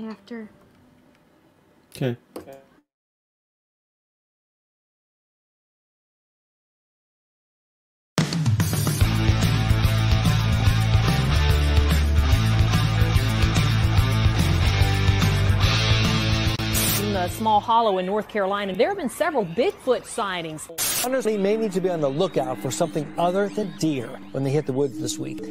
after. Okay. In a small hollow in North Carolina, there have been several Bigfoot sightings. Hunters may need to be on the lookout for something other than deer when they hit the woods this week.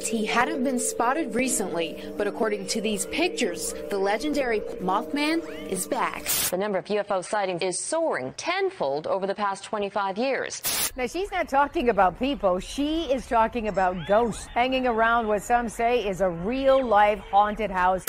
He hadn't been spotted recently, but according to these pictures, the legendary Mothman is back. The number of UFO sightings is soaring tenfold over the past 25 years. Now, she's not talking about people. She is talking about ghosts hanging around what some say is a real-life haunted house.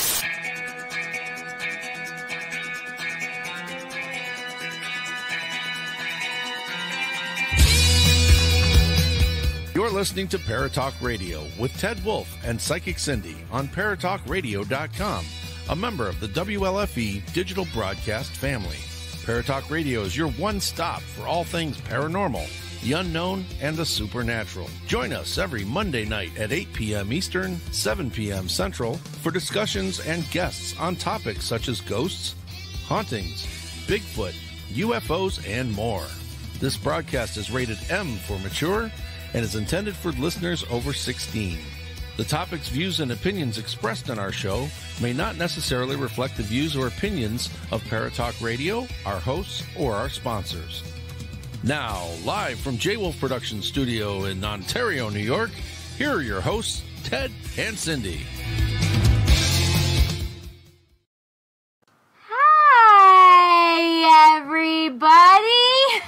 You're listening to Paratalkradio with Ted Wolf and Psychic Cindy on Paratalkradio.com, a member of the WLFE digital broadcast family. Paratalkradio is your one stop for all things paranormal, the unknown, and the supernatural. Join us every Monday night at 8 p.m. Eastern, 7 p.m. Central for discussions and guests on topics such as ghosts, hauntings, Bigfoot, UFOs, and more. This broadcast is rated M for mature and is intended for listeners over 16. The topics, views, and opinions expressed on our show may not necessarily reflect the views or opinions of Paratalk Radio, our hosts, or our sponsors. Now, live from J-Wolf Production Studio in Ontario, New York, here are your hosts, Ted and Cindy. Hi, everybody.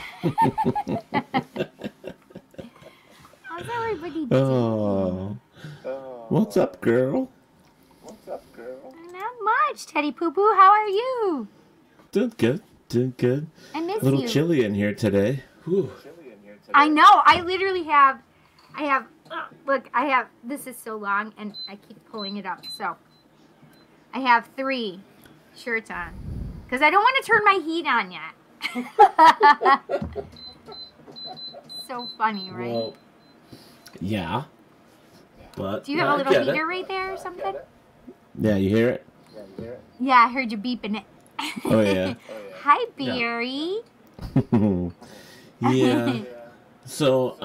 How's everybody doing? Oh. What's up, girl? Not much, Teddy Poo Poo. How are you? Doing good. Doing good. I miss A little you. chilly in here today. Whew. I know. I literally have, look, this is so long and I keep pulling it up. So I have 3 shirts on because I don't want to turn my heat on yet. So funny, right? Well, yeah. But do you have a little heater right there or something? Yeah, you hear it? Yeah, I heard you beeping it. Oh, yeah. Hi, Barry. Yeah. So,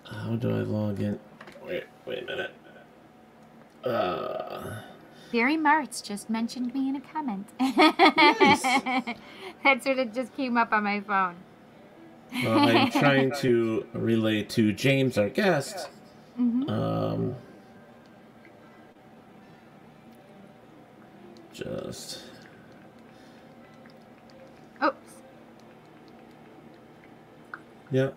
how do I log in? Wait a minute. Barry Martz just mentioned me in a comment. Nice. That's what it just came up on my phone. Well, I'm trying to relay to James, our guest. Mm-hmm. Just. Oops. Yep.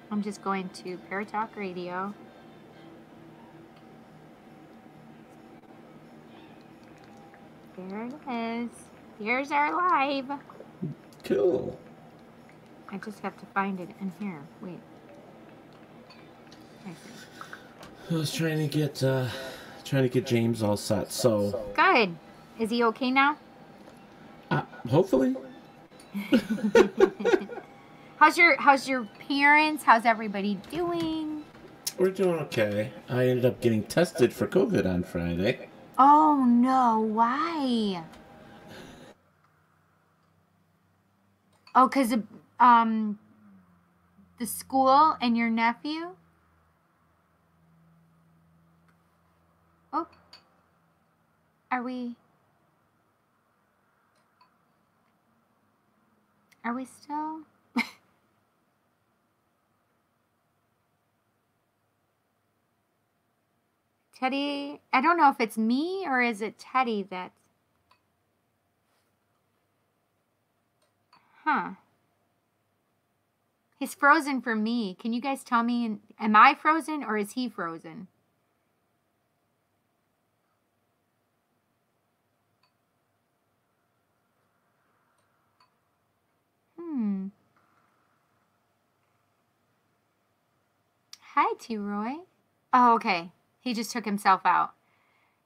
I'm just going to Paratalk Radio. There it is. Here's our live. Cool. I just have to find it in here. Wait. I was trying to get James all set. So. Good. Is he okay now? Hopefully. How's your parents? How's everybody doing? We're doing okay. I ended up getting tested for COVID on Friday. Oh no, why? Oh, 'cause of the school and your nephew? Oh. Are we still? Teddy, I don't know if it's me or is it Teddy that's... Huh. He's frozen for me. Can you guys tell me, am I frozen or is he frozen? Hi, T-Roy. Oh, okay. He just took himself out.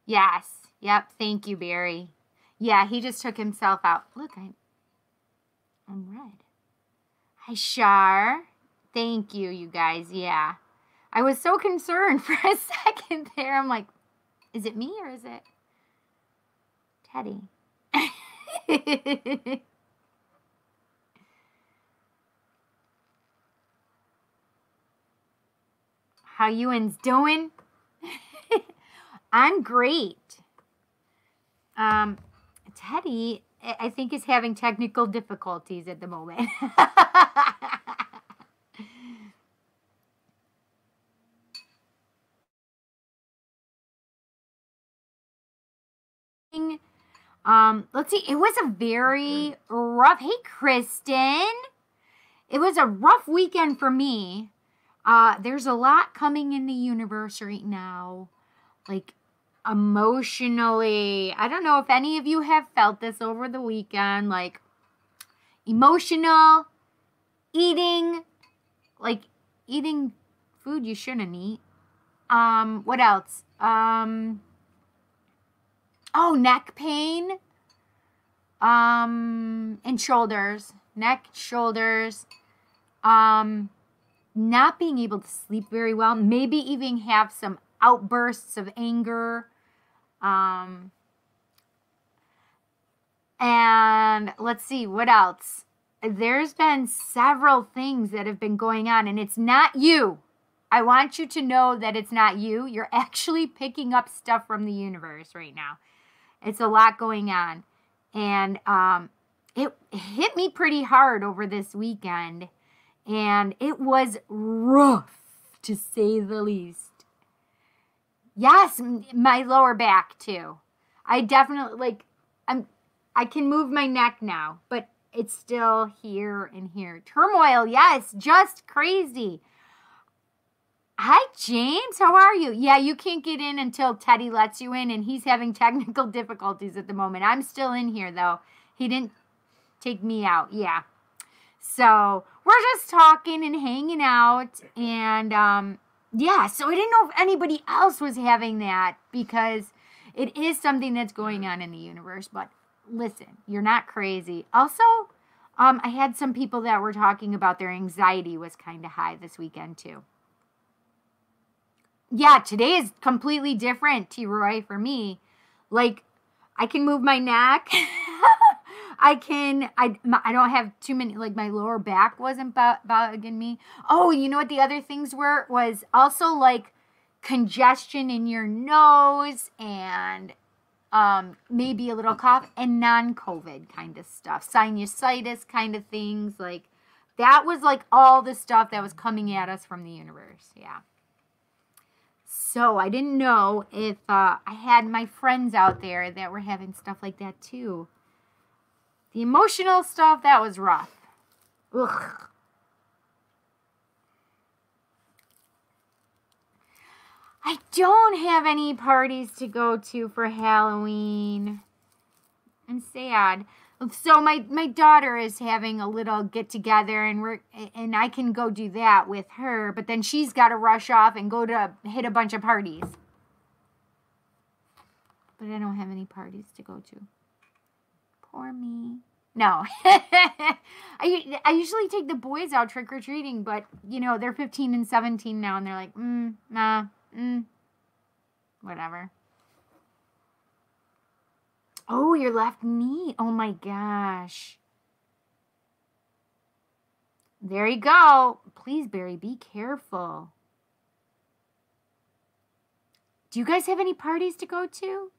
Yes. Yep. Thank you, Barry. Yeah, he just took himself out. Look, I'm red. Hi, Shar. Thank you, you guys. Yeah. I was so concerned for a second there. I'm like, is it me or is it Teddy? How Ewan's doing? I'm great. Teddy, I think, is having technical difficulties at the moment. Let's see. It was a very rough. Hey, Kristen. It was a rough weekend for me. There's a lot coming in the universe right now. Like, emotionally. I don't know if any of you have felt this over the weekend. Like, emotional, eating food you shouldn't eat. What else? Neck pain. And shoulders. Neck, shoulders. Not being able to sleep very well. Maybe even have some outbursts of anger. And let's see, what else? There's been several things that have been going on, and it's not you. I want you to know that it's not you. You're actually picking up stuff from the universe right now. It's a lot going on. And it hit me pretty hard over this weekend. And it was rough, to say the least. Yes, my lower back too. I definitely, I can move my neck now, but it's still here and here. Turmoil, yes, just crazy. Hi, James. How are you? Yeah, you can't get in until Teddy lets you in, and he's having technical difficulties at the moment. I'm still in here, though. He didn't take me out. Yeah. So we're just talking and hanging out, and yeah, so I didn't know if anybody else was having that, because it is something that's going on in the universe. But listen, you're not crazy. Also, I had some people that were talking about their anxiety was kind of high this weekend too. Yeah, today is completely different, T-Roy, for me. Like, I can move my neck. I don't have too many, like, my lower back wasn't bugging me. Oh, you know what the other things were? Was also, like, congestion in your nose and maybe a little cough and non-COVID kind of stuff. Sinusitis kind of things. Like, that was, like, all the stuff that was coming at us from the universe. Yeah. So I didn't know if I had my friends out there that were having stuff like that too. The emotional stuff, that was rough. Ugh. I don't have any parties to go to for Halloween. I'm sad. So my daughter is having a little get together, and I can go do that with her, but then she's got to rush off and go to hit a bunch of parties. But I don't have any parties to go to. Poor me. No. I usually take the boys out trick-or-treating, but, you know, they're 15 and 17 now, and they're like, whatever. Oh, your left knee. Oh, my gosh. There you go. Please, Barry, be careful. Do you guys have any parties to go to?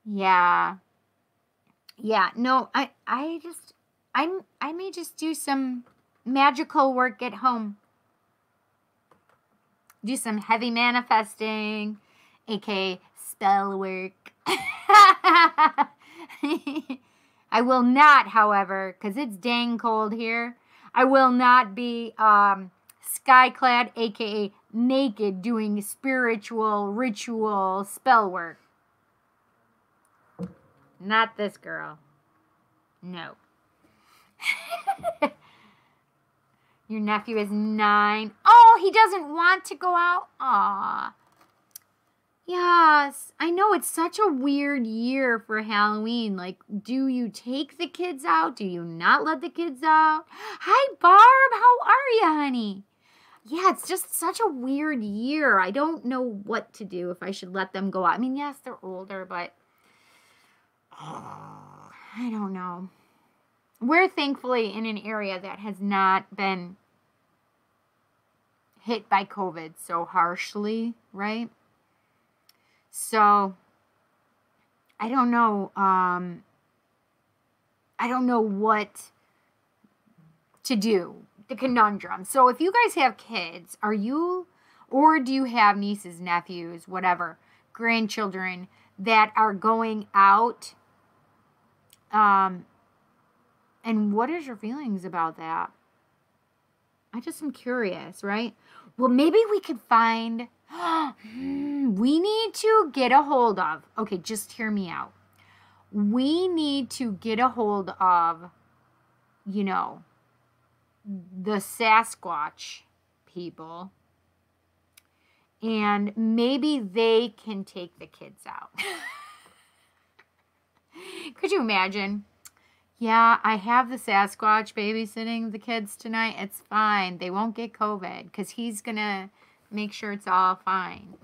Yeah. Yeah, no, I may just do some magical work at home. Do some heavy manifesting, aka spell work. I will not, however, because it's dang cold here, I will not be skyclad, aka naked, doing spiritual, ritual spell work. Not this girl. No. Your nephew is 9. Oh, he doesn't want to go out? Aw. Yes, I know it's such a weird year for Halloween. Like, do you take the kids out? Do you not let the kids out? Hi, Barb. How are you, honey? yeah, it's just such a weird year. I don't know what to do, if I should let them go out. I mean, yes, they're older, but I don't know. We're thankfully in an area that has not been hit by COVID so harshly, right? So I don't know. I don't know what to do. The conundrum. So if you guys have kids, or do you have nieces, nephews, whatever, grandchildren that are going out? And what is your feelings about that? I just am curious, right? Well, maybe we could find, we need to get a hold of, okay, just hear me out. We need to get a hold of, you know, the Sasquatch people, and maybe they can take the kids out. Could you imagine? Yeah, I have the Sasquatch babysitting the kids tonight. It's fine. They won't get COVID because he's going to make sure it's all fine.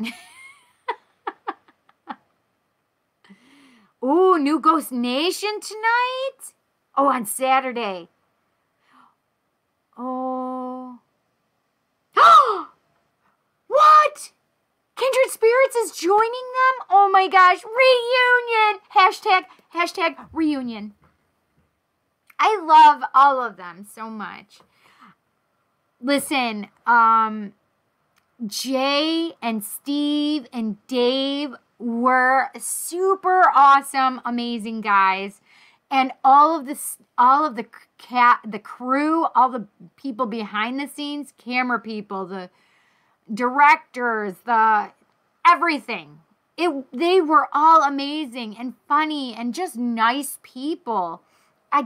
Ooh, new Ghost Nation tonight? Oh, on Saturday. Oh. What? Kindred Spirits is joining them? Oh my gosh. Reunion. Hashtag reunion. I love all of them so much. Listen, Jay and Steve and Dave were super awesome, amazing guys. And all of the crew, all the people behind the scenes, camera people, the directors, the everything. They were all amazing and funny and just nice people. I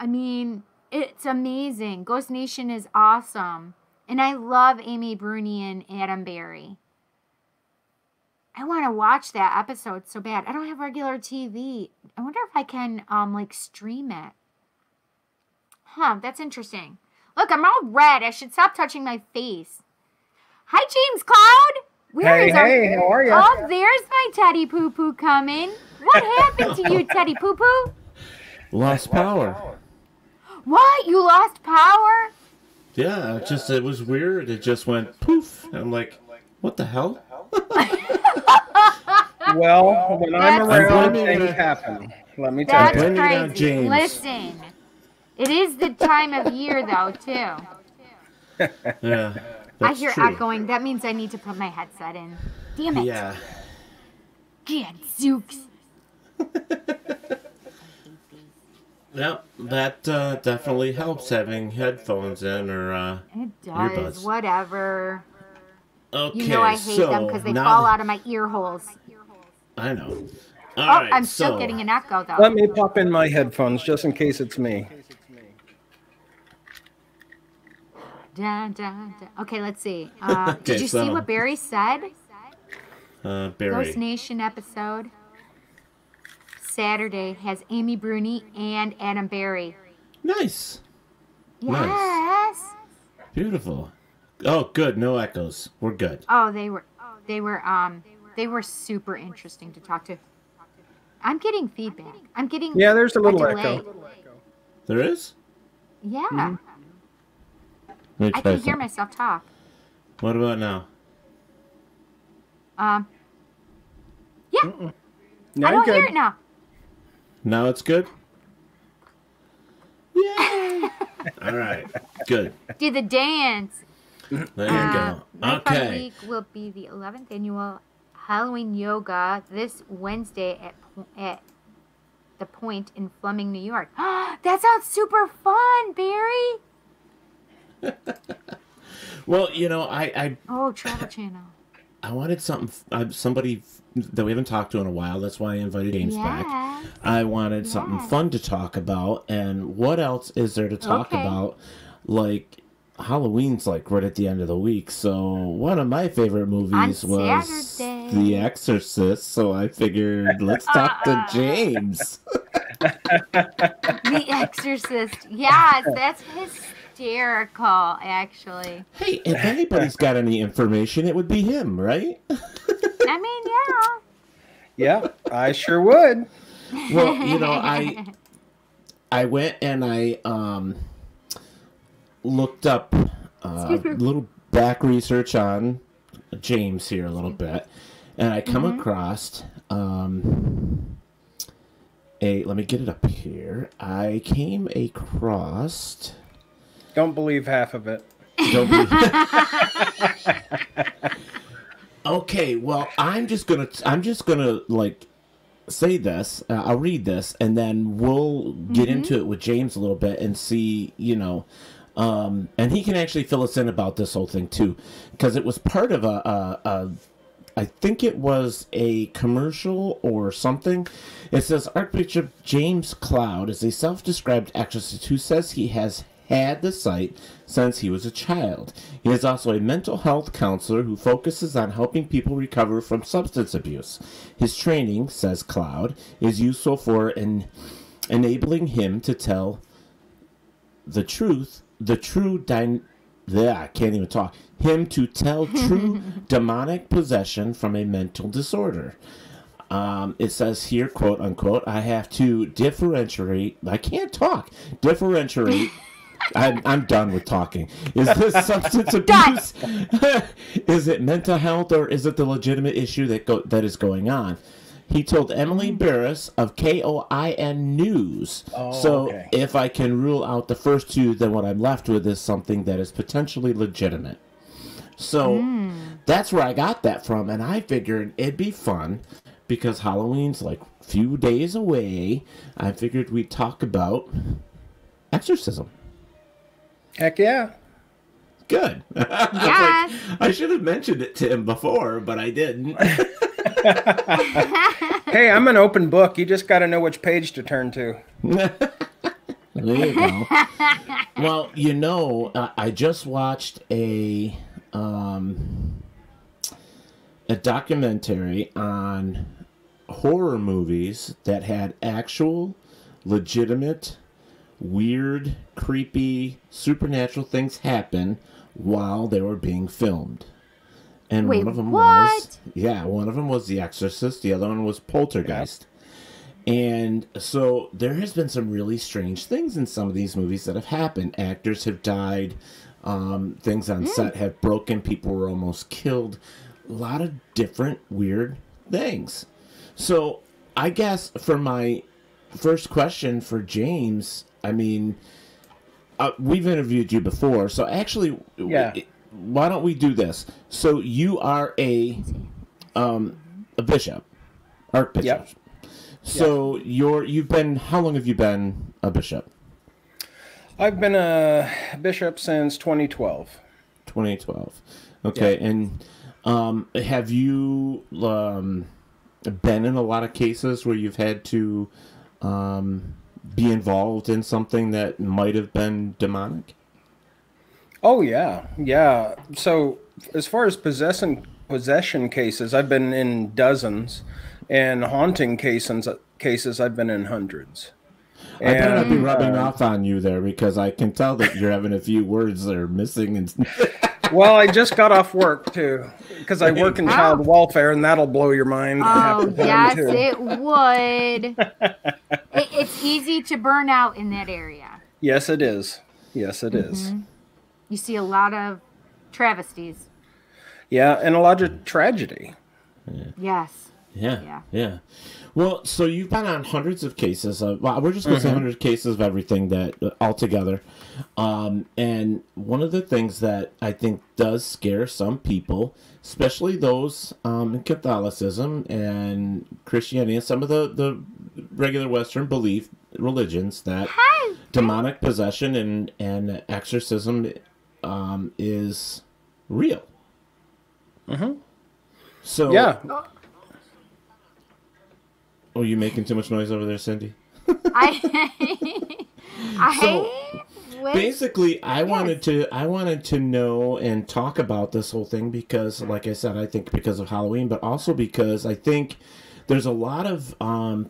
mean, it's amazing. Ghost Nation is awesome. And I love Amy Bruni and Adam Berry. I want to watch that episode so bad. I don't have regular TV. I wonder if I can, stream it. Huh, that's interesting. Look, I'm all red. I should stop touching my face. Hi, James Cloud. Hey, how are you? Oh, there's my Teddy Poo Poo coming. What happened to you, Teddy Poo Poo? Lost power. What? You lost power? Yeah, it was weird. It just went poof. I'm like, what the hell? Well, when I'm around, things happen. Let me tell you. That's crazy. Listen, it is the time of year, though, too. Yeah, I hear echoing. That means I need to put my headset in. Damn it. Yeah. Gadzooks. Yep, that definitely helps, having headphones in or it does. earbuds. Whatever. Okay, you know I hate them because they fall out of my ear holes. I know. All right, I'm still getting an echo, though. Let me pop in my headphones just in case it's me. Okay, let's see. Did you see what Barry said? Barry. Ghost Nation episode. Saturday has Amy Bruni and Adam Berry. Nice. Yes. Nice. Beautiful. Oh, good. No echoes. We're good. Oh, they were super interesting to talk to. I'm getting feedback. I'm getting there's a little echo. There is? Yeah. Mm-hmm. I can hear myself talk. What about now? Yeah. I don't hear it now. Now it's good? Yay! All right. Good. Do the dance. There you go. Okay. Week will be the 11th annual Halloween yoga this Wednesday at the Point in Fleming, New York. That sounds super fun, Barry. Well, you know, I Travel Channel. I wanted somebody that we haven't talked to in a while. That's why I invited James back. I wanted something fun to talk about, and what else is there to talk about? Like, Halloween's like right at the end of the week, so one of my favorite movies was The Exorcist, so I figured let's talk to James. The Exorcist. Yes, that's his hysterical, actually. Hey, if anybody's got any information, it would be him, right? I mean, yeah. Yeah, I sure would. Well, you know, I went and I looked up a little back research on James here a little bit, and I come across let me get it up here. I came across. Don't believe half of it. Don't believe. Okay, well, I'm just gonna like say this. I'll read this, and then we'll get into it with James a little bit and see, you know, and he can actually fill us in about this whole thing too, because it was part of I think it was a commercial or something. It says Archbishop James Cloud is a self-described exorcist who says he has had the sight since he was a child. He is also a mental health counselor who focuses on helping people recover from substance abuse. His training, says Cloud, is useful for enabling him to tell the truth, I can't even talk. Him to tell true demonic possession from a mental disorder. It says here, quote unquote, I have to differentiate. I can't talk. Differentiate. I'm done with talking. Is this substance abuse? Is it mental health, or is it the legitimate issue that is going on? He told Emily Burris of KOIN News. Okay. If I can rule out the first two, then what I'm left with is something that is potentially legitimate. So that's where I got that from, and I figured it'd be fun because Halloween's like a few days away. I figured we'd talk about exorcism. Heck yeah. Good. Yeah. I should have mentioned it to him before, but I didn't. Hey, I'm an open book. You just got to know which page to turn to. There you go. Well, you know, I just watched a documentary on horror movies that had actual, legitimate, weird, creepy, supernatural things happen while they were being filmed. And wait, one of them what? one of them was The Exorcist, the other one was Poltergeist. Yeah. And so there has been some really strange things in some of these movies that have happened. Actors have died, things on set have broken, people were almost killed. A lot of different weird things. So I guess for my first question for James, I mean, we've interviewed you before, so actually, why don't we do this? So you are a bishop, archbishop. Yep. So you've been, how long have you been a bishop? I've been a bishop since 2012. 2012. Okay, yeah. And have you been in a lot of cases where you've had to be involved in something that might have been demonic? Oh, yeah. Yeah. So as far as possession cases, I've been in dozens, and haunting cases I've been in hundreds. I better not be rubbing off on you there, because I can tell that you're having a few words that are missing. And well, I just got off work, too, because I work in child welfare, and that'll blow your mind. Oh, yes, it would. It's easy to burn out in that area. Yes, it is. Yes, it is. You see a lot of travesties. Yeah, and a lot of tragedy. Yeah. Yes. Yeah. Well, so you've been on hundreds of cases. We're just going to say 100 cases of everything that altogether. And one of the things that I think does scare some people, especially those in Catholicism and Christianity and some of the regular Western religions, that demonic possession and exorcism is real. So yeah. Oh, you making too much noise over there, Cindy? Basically, I wanted to know and talk about this whole thing because, like I said, I think because of Halloween, but also because I think there's a lot of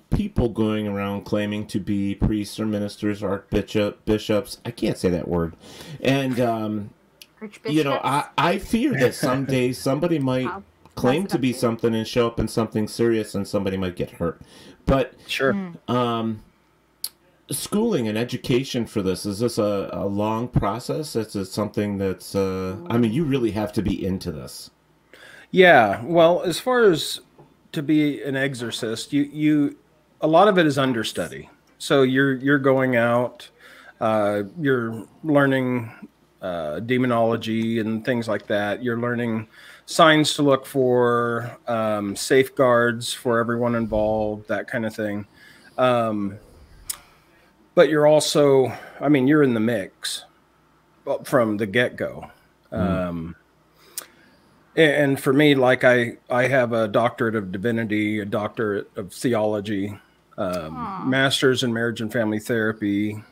people going around claiming to be priests or ministers or bishops. I can't say that word. And, you know, I fear that someday somebody might claim to be something and show up in something serious and somebody might get hurt. But sure. Schooling and education for this, is this a long process? Is it something that's, I mean, you really have to be into this. Yeah. Well, as far as to be an exorcist, you a lot of it is understudy. So you're going out, you're learning demonology and things like that. You're learning signs to look for, safeguards for everyone involved, that kind of thing. But you're also, I mean, you're in the mix from the get-go. And for me, like I have a doctorate of divinity, a doctorate of theology, master's in marriage and family therapy,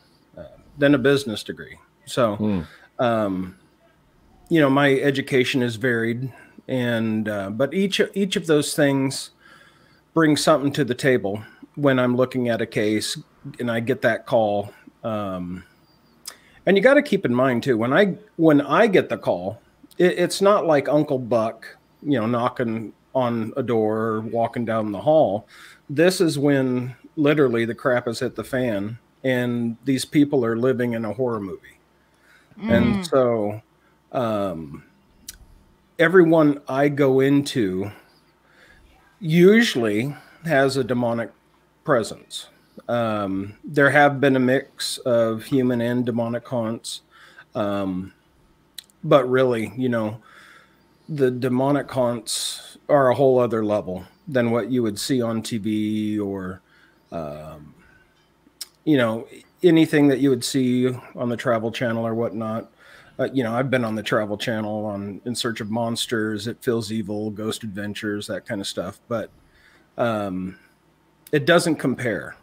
then a business degree. So, you know, my education is varied, and but each of those things brings something to the table when I'm looking at a case and I get that call. And you got to keep in mind too, when I get the call, it's not like Uncle Buck, you know, knocking on a door or walking down the hall. This is when literally the crap has hit the fan and these people are living in a horror movie. And so everyone I go into usually has a demonic presence. There have been a mix of human and demonic haunts. But really, you know, the demonic haunts are a whole other level than what you would see on TV or, you know, anything that you would see on the Travel Channel or whatnot. You know, I've been on the Travel Channel In Search of Monsters, It Feels Evil, Ghost Adventures, that kind of stuff. But it doesn't compare.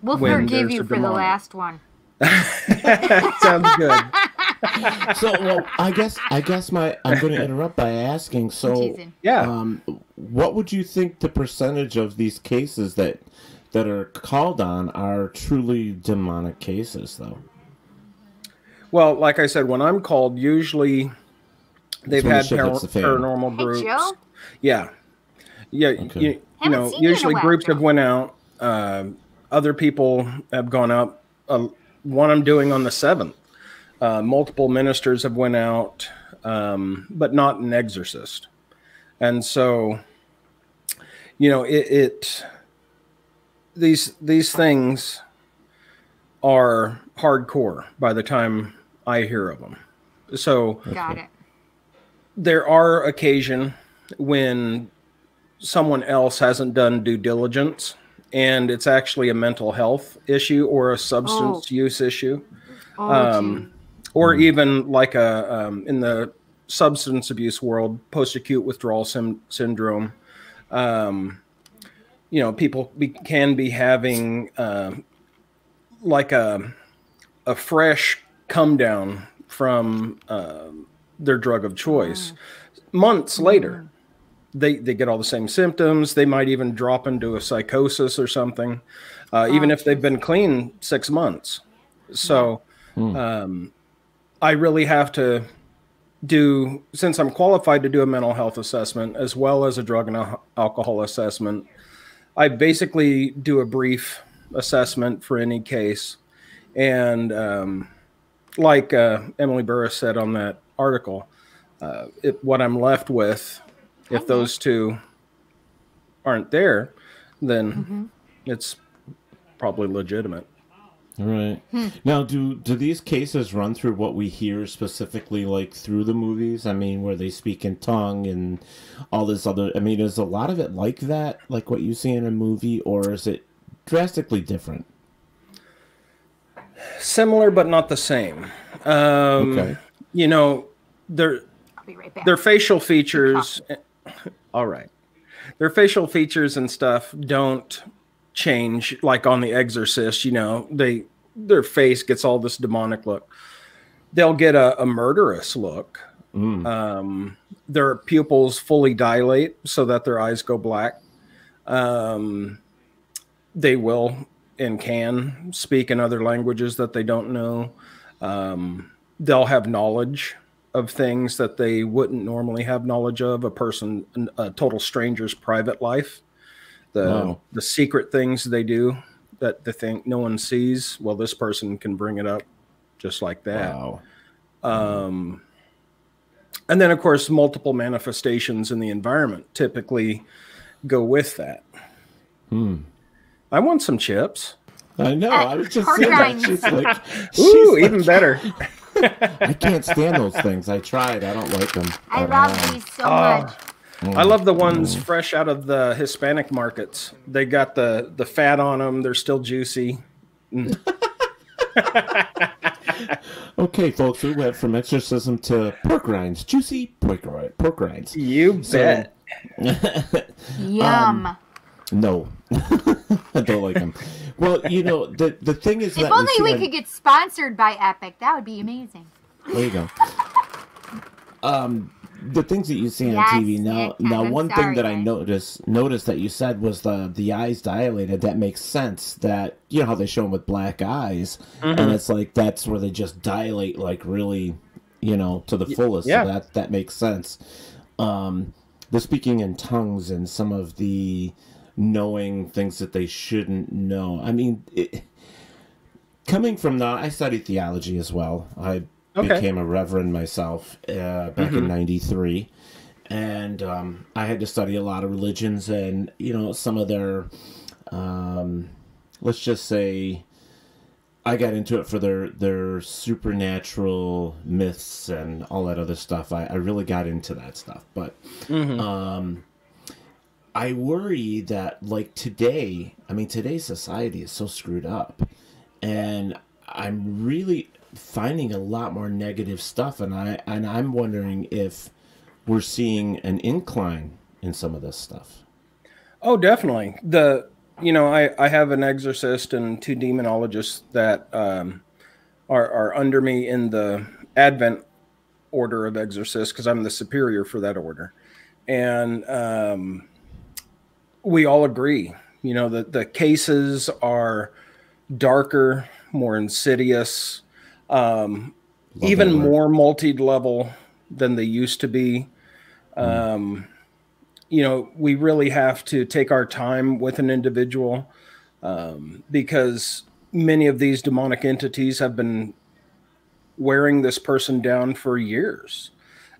We'll forgive you for the last one. Sounds good. So, well, I guess I'm going to interrupt by asking. So, yeah, what would you think the percentage of these cases that are called on are truly demonic cases, though? Well, like I said, when I'm called, usually they've had paranormal groups. Hey, Joe? Yeah. Okay. You know, usually groups have went out. Other people have gone up. One I'm doing on the 7th. Multiple ministers have went out, but not an exorcist. And so, you know, these things are hardcore by the time I hear of them. So got it. There are occasions when someone else hasn't done due diligence and it's actually a mental health issue or a substance use issue. Or even like in the substance abuse world, post-acute withdrawal syndrome. You know, people can be having like a fresh come down from their drug of choice. Months later, they get all the same symptoms. They might even drop into a psychosis or something, even if they've been clean 6 months. So I really have to do, since I'm qualified to do a mental health assessment as well as a drug and alcohol assessment, I basically do a brief assessment for any case. And like Emily Burris said on that article, what I'm left with, if those two aren't there, then it's probably legitimate. Right. Now, do these cases run through what we hear specifically, like through the movies? I mean, where they speak in tongue and all this other, I mean, is a lot of it like that, like what you see in a movie, or is it drastically different? Similar, but not the same. Okay. You know, their facial features, all right. Their facial features and stuff don't change, like on The Exorcist. You know, their face gets all this demonic look. They'll get a murderous look. Their pupils fully dilate so that their eyes go black. They will and can speak in other languages that they don't know. They'll have knowledge of things that they wouldn't normally have knowledge of. A total stranger's private life, the secret things they do that they think no one sees. Well, this person can bring it up just like that. Wow. And then, of course, multiple manifestations in the environment typically go with that. I want some chips. I know. I was just saying that. She's like, even better. I can't stand those things. I tried. I don't like them. I love these so much. I love the ones fresh out of the Hispanic markets. They got the fat on them. They're still juicy. Okay, folks, we went from exorcism to pork rinds. Juicy pork rinds. You bet. Yum. No. I don't like them. Well, you know, the thing is that... If only we could get sponsored by Epic, that would be amazing. There you go. The things that you see on TV now. One thing that I noticed that you said was the eyes dilated. That makes sense. That, you know how they show them with black eyes, and it's like that's where they just dilate like really, you know, to the fullest. Yeah. So that makes sense. The speaking in tongues and some of the knowing things that they shouldn't know. I mean, coming from I studied theology as well. I became a reverend myself back in '93, and I had to study a lot of religions, and you know, some of their, let's just say, I got into it for their supernatural myths and all that other stuff. I really got into that stuff, but I worry that like today, I mean, today's society is so screwed up, and I'm really finding a lot more negative stuff, and I'm wondering if we're seeing an incline in some of this stuff. Oh, definitely. I have an exorcist and 2 demonologists that are under me in the Advent order of exorcists, because I'm the superior for that order, and we all agree, you know, that the cases are darker, more insidious, even more multi-level than they used to be. You know, we really have to take our time with an individual, because many of these demonic entities have been wearing this person down for years,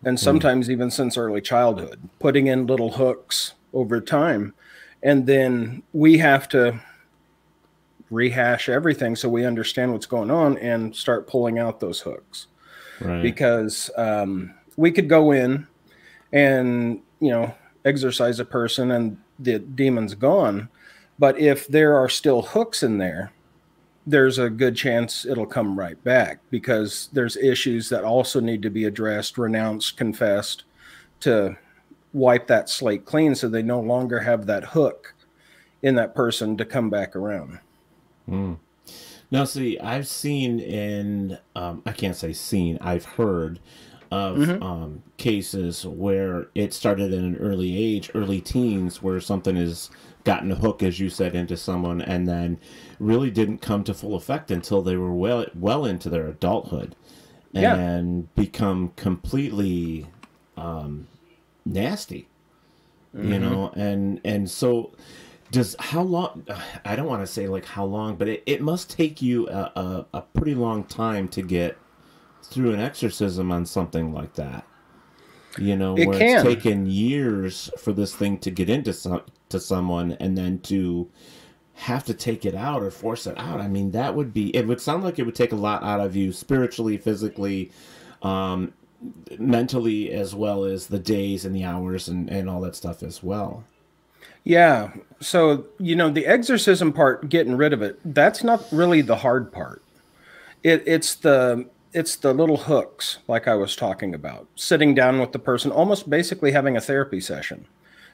and sometimes even since early childhood, putting in little hooks over time. And then we have to rehash everything so we understand what's going on and start pulling out those hooks. Right. Because we could go in and, you know, exorcise a person and the demon's gone. But if there are still hooks in there, there's a good chance it'll come right back, because there's issues that also need to be addressed, renounced, confessed, to wipe that slate clean so they no longer have that hook in that person to come back around. Now, see, I've seen I can't say seen, I've heard of cases where it started in an early age, early teens, where something has gotten a hook, as you said, into someone, and then really didn't come to full effect until they were well into their adulthood, and become completely nasty, you know, and so how long, I don't want to say like how long, but it must take you a pretty long time to get through an exorcism on something like that, you know, where it's taken years for this thing to get into someone, and then to have to take it out or force it out. I mean, it would sound like it would take a lot out of you spiritually, physically, mentally, as well as the days and the hours and all that stuff as well. Yeah. So, you know, the exorcism part, getting rid of it, that's not really the hard part. It's the little hooks, like I was talking about, sitting down with the person, almost basically having a therapy session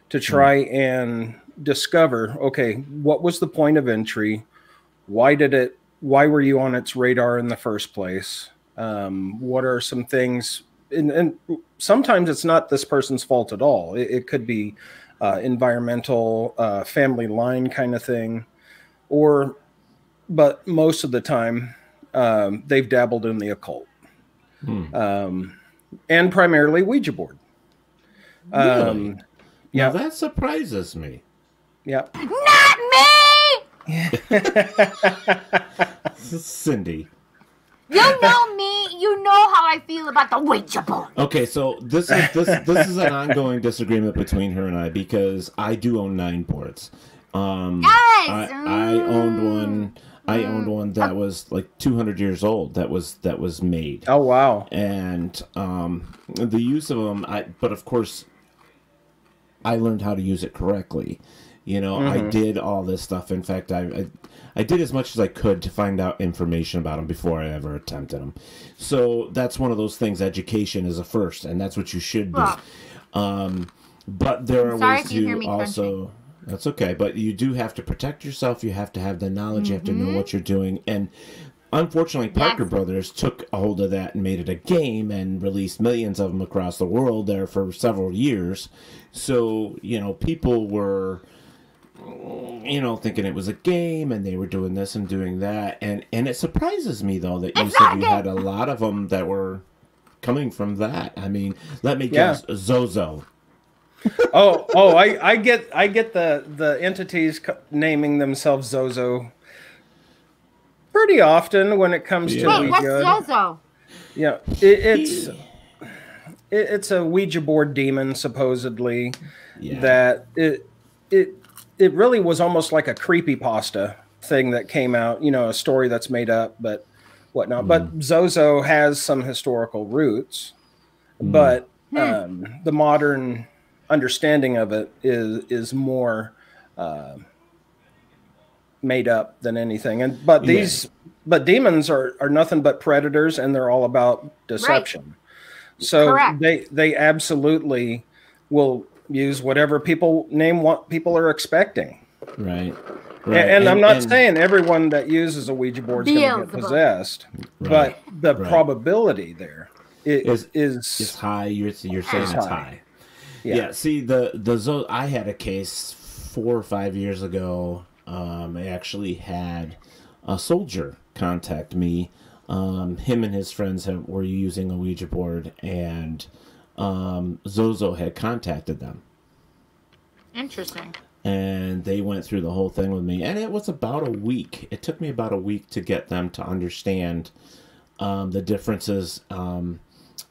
to try and discover, okay, what was the point of entry? Why were you on its radar in the first place? What are some things, and sometimes it's not this person's fault at all. It could be environmental, family line kind of thing, but most of the time they've dabbled in the occult, and primarily Ouija board. Really? Yeah, that surprises me. Yeah, Not me. Cindy. You know me. You know how I feel about the Ouija board. Okay, so this is an ongoing disagreement between her and I, because I do own 9 boards. Yes. I owned one. I owned one that was like 200 years old. That was made. Oh wow! And the use of them, but of course, I learned how to use it correctly. You know, I did all this stuff. In fact, I did as much as I could to find out information about them before I ever attempted them. So that's one of those things. Education is a first, and that's what you should do. But there are ways to also. That's okay, but you do have to protect yourself. You have to have the knowledge. You have to know what you're doing. And unfortunately, Parker Brothers took a hold of that and made it a game and released millions of them across the world there for several years. So, you know, people were, you know, thinking it was a game, and they were doing this and doing that. And it surprises me, though, that you said you had a lot of them that were coming from that. I mean, let me guess, Zozo. I get the entities naming themselves Zozo pretty often when it comes to Wait, Ouija. what's Zozo? Yeah, it's a Ouija board demon, supposedly. Yeah. That it really was almost like a creepypasta thing that came out. You know, a story that's made up, but whatnot. But Zozo has some historical roots, but the modern understanding of it is more made up than anything. But demons are nothing but predators, and they're all about deception. Right. So they absolutely will use whatever what people are expecting. Right. And I'm not saying everyone that uses a Ouija board is going to get possessed, but the probability there is high. You're saying it's high. Yeah. See, I had a case 4 or 5 years ago. I actually had a soldier contact me. Him and his friends were using a Ouija board, and Zozo had contacted them. Interesting. And they went through the whole thing with me, and it was about a week. It took me about a week to get them to understand the differences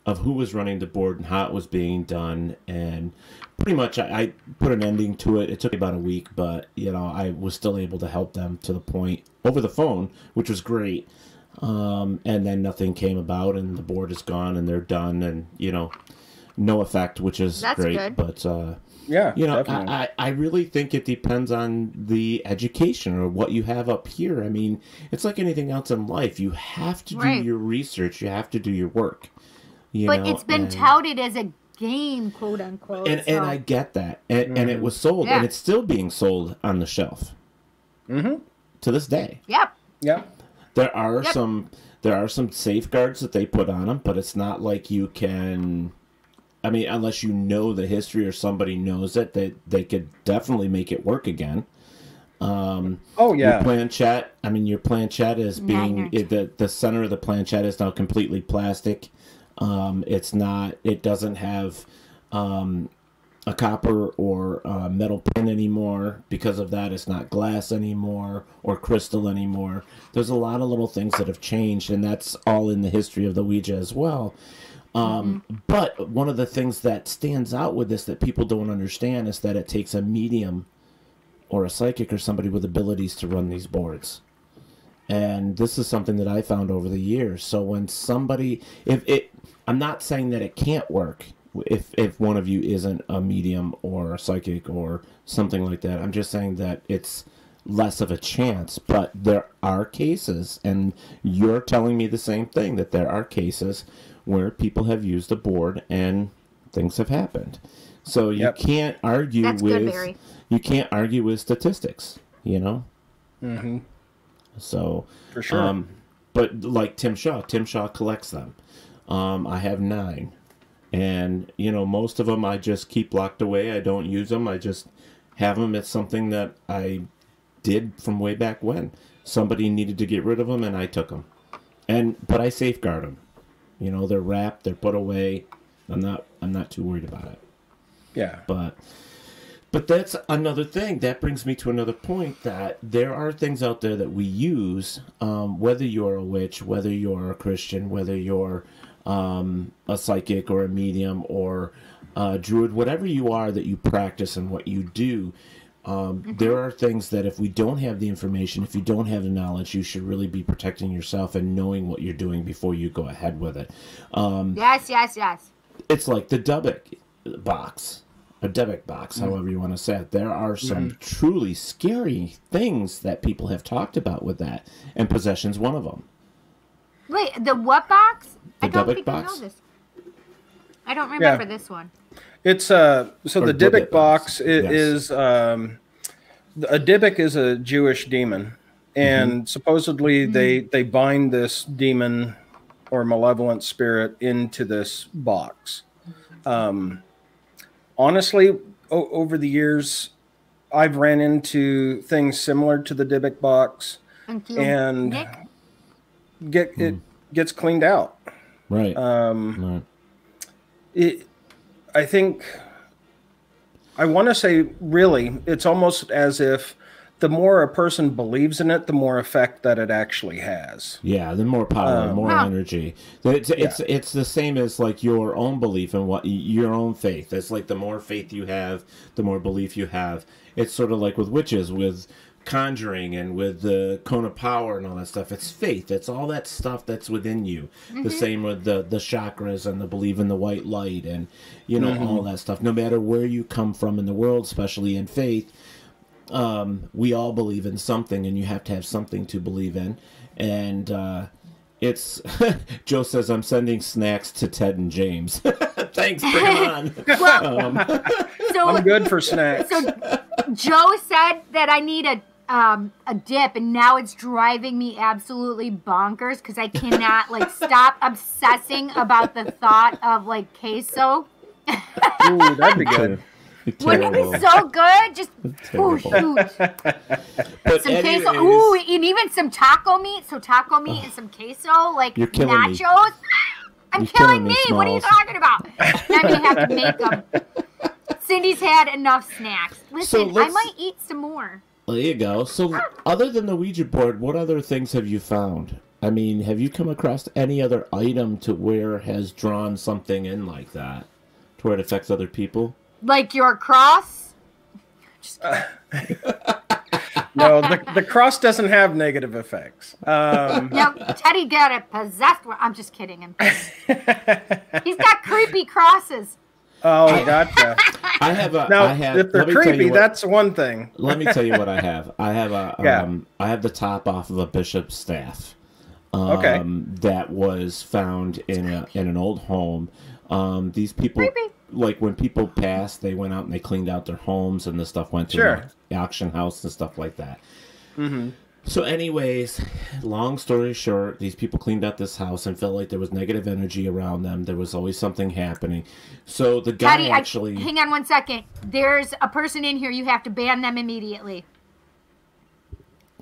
of who was running the board and how it was being done. And pretty much I put an ending to it. It took me about a week, but you know, I was still able to help them to the point over the phone, which was great. And then nothing came about, and the board is gone, and they're done, and you know, no effect, which is great. Good. But yeah, you know, I really think it depends on the education or what you have up here. I mean, it's like anything else in life. You have to do your research. You have to do your work. But it's been touted as a game, quote unquote. And I get that. And it was sold, and it's still being sold on the shelf. To this day. Yep. Yep. There are some safeguards that they put on them, but it's not like you can. I mean, unless you know the history or somebody knows it, that they could definitely make it work again. Your planchette. I mean, your planchette is being the center of the planchette is now completely plastic. It's not. It doesn't have a copper or metal pin anymore. Because of that, it's not glass anymore or crystal anymore. There's a lot of little things that have changed, and that's all in the history of the Ouija as well. But one of the things that stands out with this that people don't understand is that it takes a medium or a psychic or somebody with abilities to run these boards. And this is something that I found over the years. So when somebody, I'm not saying that it can't work if one of you isn't a medium or a psychic or something like that. I'm just saying that it's less of a chance. But there are cases, and you're telling me the same thing, that there are cases where people have used the board and things have happened. So you can't argue with statistics, you know? Mm-hmm. So, for sure. But like Tim Shaw collects them. I have 9, And, you know, most of them I just keep locked away. I don't use them. I just have them. It's something that I did from way back when. Somebody needed to get rid of them, and I took them. But I safeguard them. You know, they're wrapped, they're put away. I'm not too worried about it. Yeah. But that's another thing. That brings me to another point, that there are things out there that we use, whether you're a witch, whether you're a Christian, whether you're a psychic or a medium or a druid, whatever you are that you practice and what you do, there are things that if we don't have the information, if you don't have the knowledge, you should really be protecting yourself and knowing what you're doing before you go ahead with it. Yes. It's like the Dybbuk box. A Dybbuk box, however you want to say it. There are some truly scary things that people have talked about with that, and possession's one of them. Wait, the what box? The I don't Dybbuk think box? I know this. I don't remember this one. It's so the Dybbuk box is a Dybbuk is a Jewish demon, and supposedly they bind this demon or malevolent spirit into this box. Honestly, over the years, I've ran into things similar to the Dybbuk box, and it gets cleaned out. Right. I think, I want to say, really, it's almost as if the more a person believes in it, the more effect that it actually has. Yeah, the more power, more energy. It's the same as like your own belief and what your own faith. It's like the more faith you have, the more belief you have. It's sort of like with witches, with conjuring and with the cone of power and all that stuff. It's faith. It's all that stuff that's within you. The same with the chakras and the belief in the white light and, you know, all that stuff. No matter where you come from in the world, especially in faith, we all believe in something, and you have to have something to believe in. And it's Joe says, I'm sending snacks to Ted and James. Thanks, bring them on. So I'm good for snacks. So Joe said that I need a dip, and now it's driving me absolutely bonkers because I cannot like stop obsessing about the thought of like queso. Ooh, that'd be good. Wouldn't it be so good? Just ooh, shoot. Some queso. Ooh, and even some taco meat. So taco meat and some queso, like nachos. I'm killing me. What are you talking about? I'm gonna have to make them. Cindy's had enough snacks. Listen, I might eat some more. There you go. So, other than the Ouija board, what other things have you found? I mean, have you come across any other item to where it has drawn something in like that, to where it affects other people? Like your cross? No, the cross doesn't have negative effects. No, Teddy got it possessed. I'm just kidding. He's got creepy crosses. Oh, gotcha. If they're creepy, that's one thing. Let me tell you what I have. I have I have the top off of a bishop's staff. That was found in an old home. These people, like when people passed, they went out and they cleaned out their homes, and the stuff went to the auction house and stuff like that. So anyways, long story short, these people cleaned out this house and felt like there was negative energy around them. There was always something happening. So the guy Daddy, hang on one second. There's a person in here. You have to ban them immediately.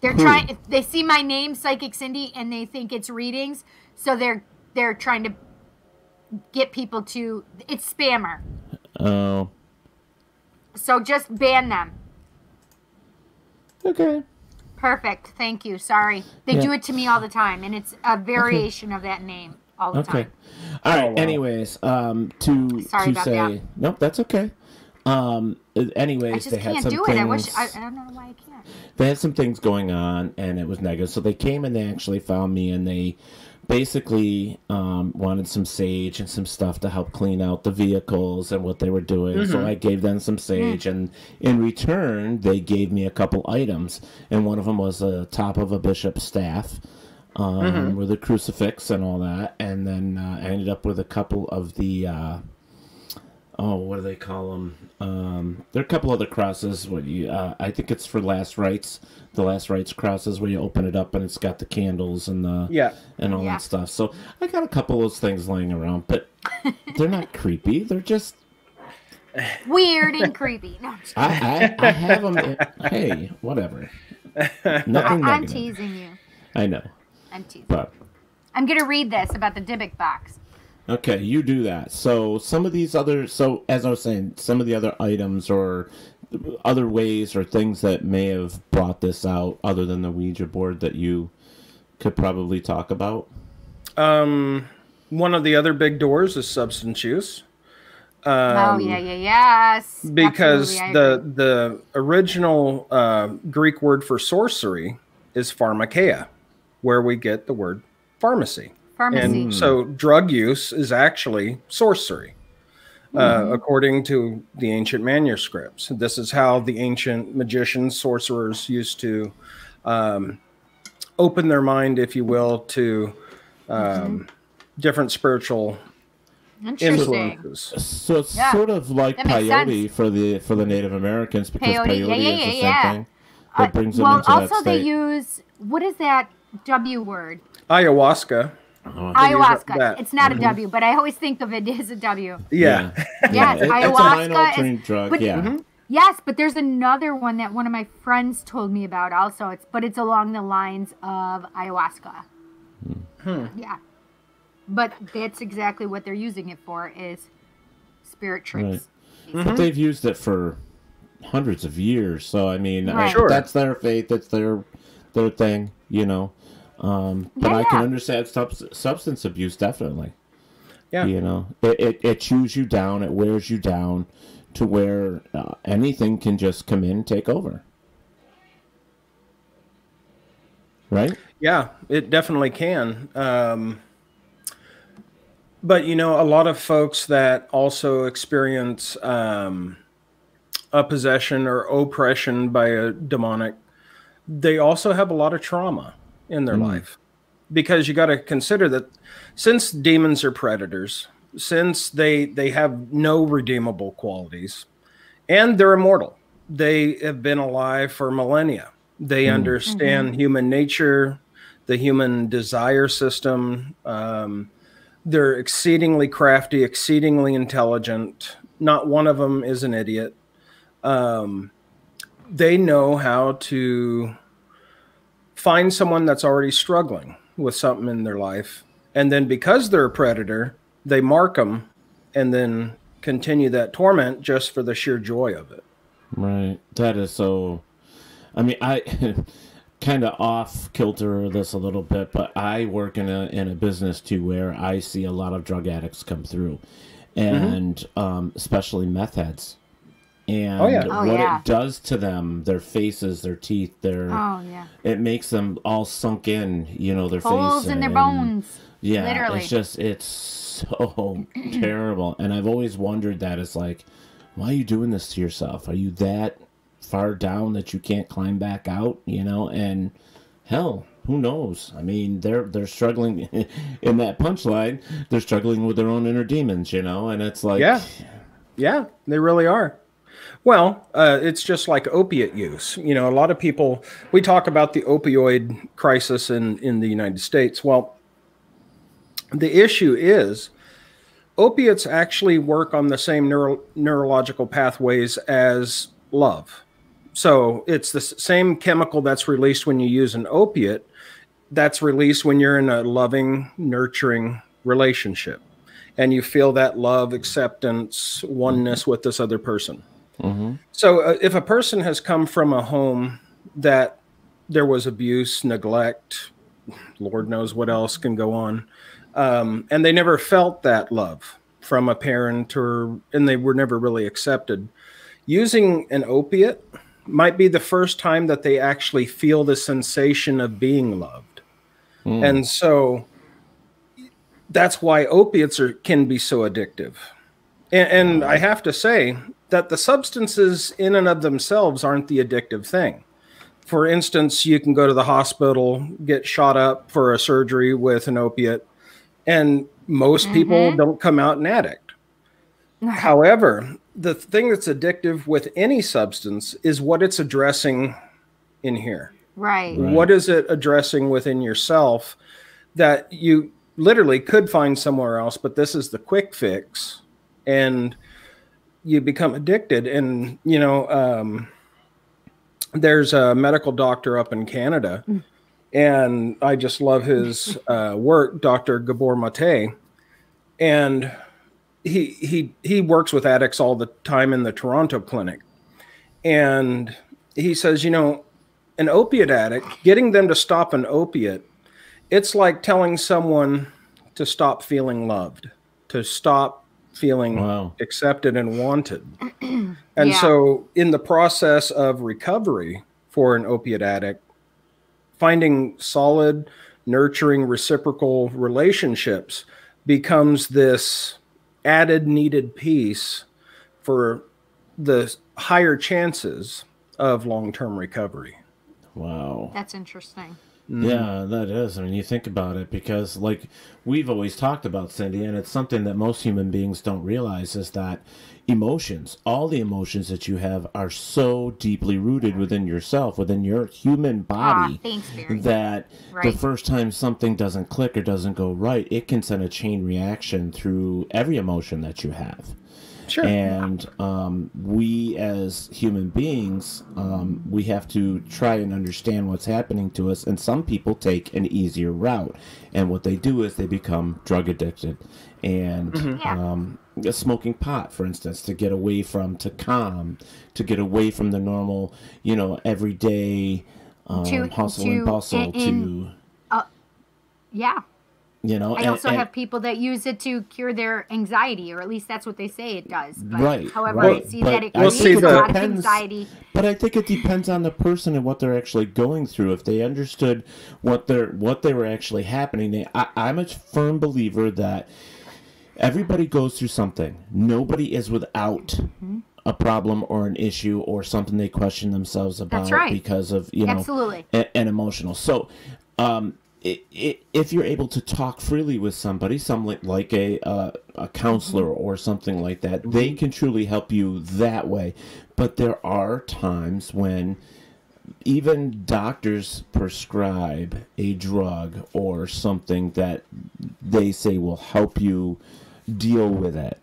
They're trying. If they see my name, Psychic Cindy, and they think it's readings, so they're trying to get people to. It's spammer. Oh. So just ban them. Okay. Perfect. Thank you. Sorry. They do it to me all the time, and it's a variation of that name all the time. All right. Anyways, nope, that's okay. Anyways, they had some things. I don't know why I can't. They had some things going on, and it was negative. So they came and they actually found me, and they basically wanted some sage and some stuff to help clean out the vehicles and what they were doing. So I gave them some sage, and in return, they gave me a couple items, and one of them was a top of a bishop's staff with a crucifix and all that, and then I ended up with a couple of the oh, what do they call them? There are a couple other crosses. What you? I think it's for Last Rites. The Last Rites crosses where you open it up and it's got the candles and and all that stuff. So I got a couple of those things laying around, but they're not creepy. They're just weird and creepy. No, I have them. Hey, whatever. Nothing I'm negative. teasing you. I know. I'm teasing. But I'm gonna read this about the Dybbuk box. okay, you do that. So some of these other, so as I was saying, some of the other items or other ways or things that may have brought this out, other than the Ouija board, that you could probably talk about. One of the other big doors is substance use. Yes. Because absolutely, the original Greek word for sorcery is pharmakeia, where we get the word pharmacy. Pharmacy. And so drug use is actually sorcery, according to the ancient manuscripts. This is how the ancient magicians, sorcerers used to open their mind, if you will, to different spiritual influences. So it's sort of like peyote for the Native Americans, because peyote is the same thing. That brings them into that state. They use, what is that W word? Ayahuasca. Ayahuasca. It's not a W, but I always think of it as a W. Yeah. Yes, ayahuasca it's a mind-altering drug. But, yeah. Yes, but there's another one that one of my friends told me about also. It's along the lines of ayahuasca. Yeah. But that's exactly what they're using it for, is spirit trips. Right. But they've used it for hundreds of years, so I mean, that's their faith, that's their thing, you know. But I can understand substance abuse, definitely. Yeah. You know, it chews you down, it wears you down to where anything can just come in and take over. Right? Yeah, it definitely can. But, you know, a lot of folks that also experience a possession or oppression by a demonic, they also have a lot of trauma in their life. Because you got to consider that since demons are predators, since they have no redeemable qualities, and they're immortal, they have been alive for millennia. They understand human nature, the human desire system. They're exceedingly crafty, exceedingly intelligent. Not one of them is an idiot. They know how to find someone that's already struggling with something in their life. And then because they're a predator, they mark them and then continue that torment just for the sheer joy of it. Right. That is so... I mean, I kind of off kilter this a little bit, but I work in a business too where I see a lot of drug addicts come through, and especially meth heads. And it does to them, their faces, their teeth, it makes them all sunk in, you know, their holes face in their bones. Yeah, literally. it's so terrible. And I've always wondered that. It's like, why are you doing this to yourself? Are you that far down that you can't climb back out, you know? And hell, who knows? I mean, they're struggling in that punchline. They're struggling with their own inner demons, you know? And it's like, yeah, they really are. Well, it's just like opiate use. You know, a lot of people, we talk about the opioid crisis in the United States. Well, the issue is opiates actually work on the same neurological pathways as love. So it's the same chemical that's released when you use an opiate that's released when you're in a loving, nurturing relationship. And you feel that love, acceptance, oneness with this other person. So if a person has come from a home that there was abuse, neglect, Lord knows what else can go on, and they never felt that love from a parent, and they were never really accepted, using an opiate might be the first time that they actually feel the sensation of being loved. And so that's why opiates can be so addictive. And I have to say that the substances in and of themselves aren't the addictive thing. For instance, you can go to the hospital, get shot up for a surgery with an opiate, and most people don't come out an addict. However, the thing that's addictive with any substance is what it's addressing in here. Right. What is it addressing within yourself that you literally could find somewhere else, but this is the quick fix, and you become addicted. And, you know, there's a medical doctor up in Canada, and I just love his work, Dr. Gabor Mate. And he works with addicts all the time in the Toronto clinic. And he says, you know, an opiate addict, getting them to stop an opiate, it's like telling someone to stop feeling loved, to stop feeling accepted and wanted. And so in the process of recovery for an opiate addict, finding solid, nurturing, reciprocal relationships becomes this added needed piece for the higher chances of long-term recovery. Wow. That's interesting. Yeah, that is. I mean, you think about it, because like we've always talked about, Cindy, and it's something that most human beings don't realize, is that emotions, all the emotions that you have, are so deeply rooted within yourself, within your human body, that the first time something doesn't click or doesn't go right, it can send a chain reaction through every emotion that you have. Sure. And we as human beings, we have to try and understand what's happening to us. And some people take an easier route. And what they do is they become drug addicted. And smoking pot, for instance, to get away from, to calm, to get away from the normal, you know, everyday hustle and bustle You know, I also have people that use it to cure their anxiety, or at least that's what they say it does. But however, I see that it creates a lot of anxiety. But I think it depends on the person and what they're actually going through. If they understood what they were actually happening, I'm a firm believer that everybody goes through something. Nobody is without a problem or an issue or something they question themselves about because of, you know, an emotional. So, if you're able to talk freely with somebody, like a counselor or something like that, they can truly help you that way. But there are times when even doctors prescribe a drug or something that they say will help you deal with it.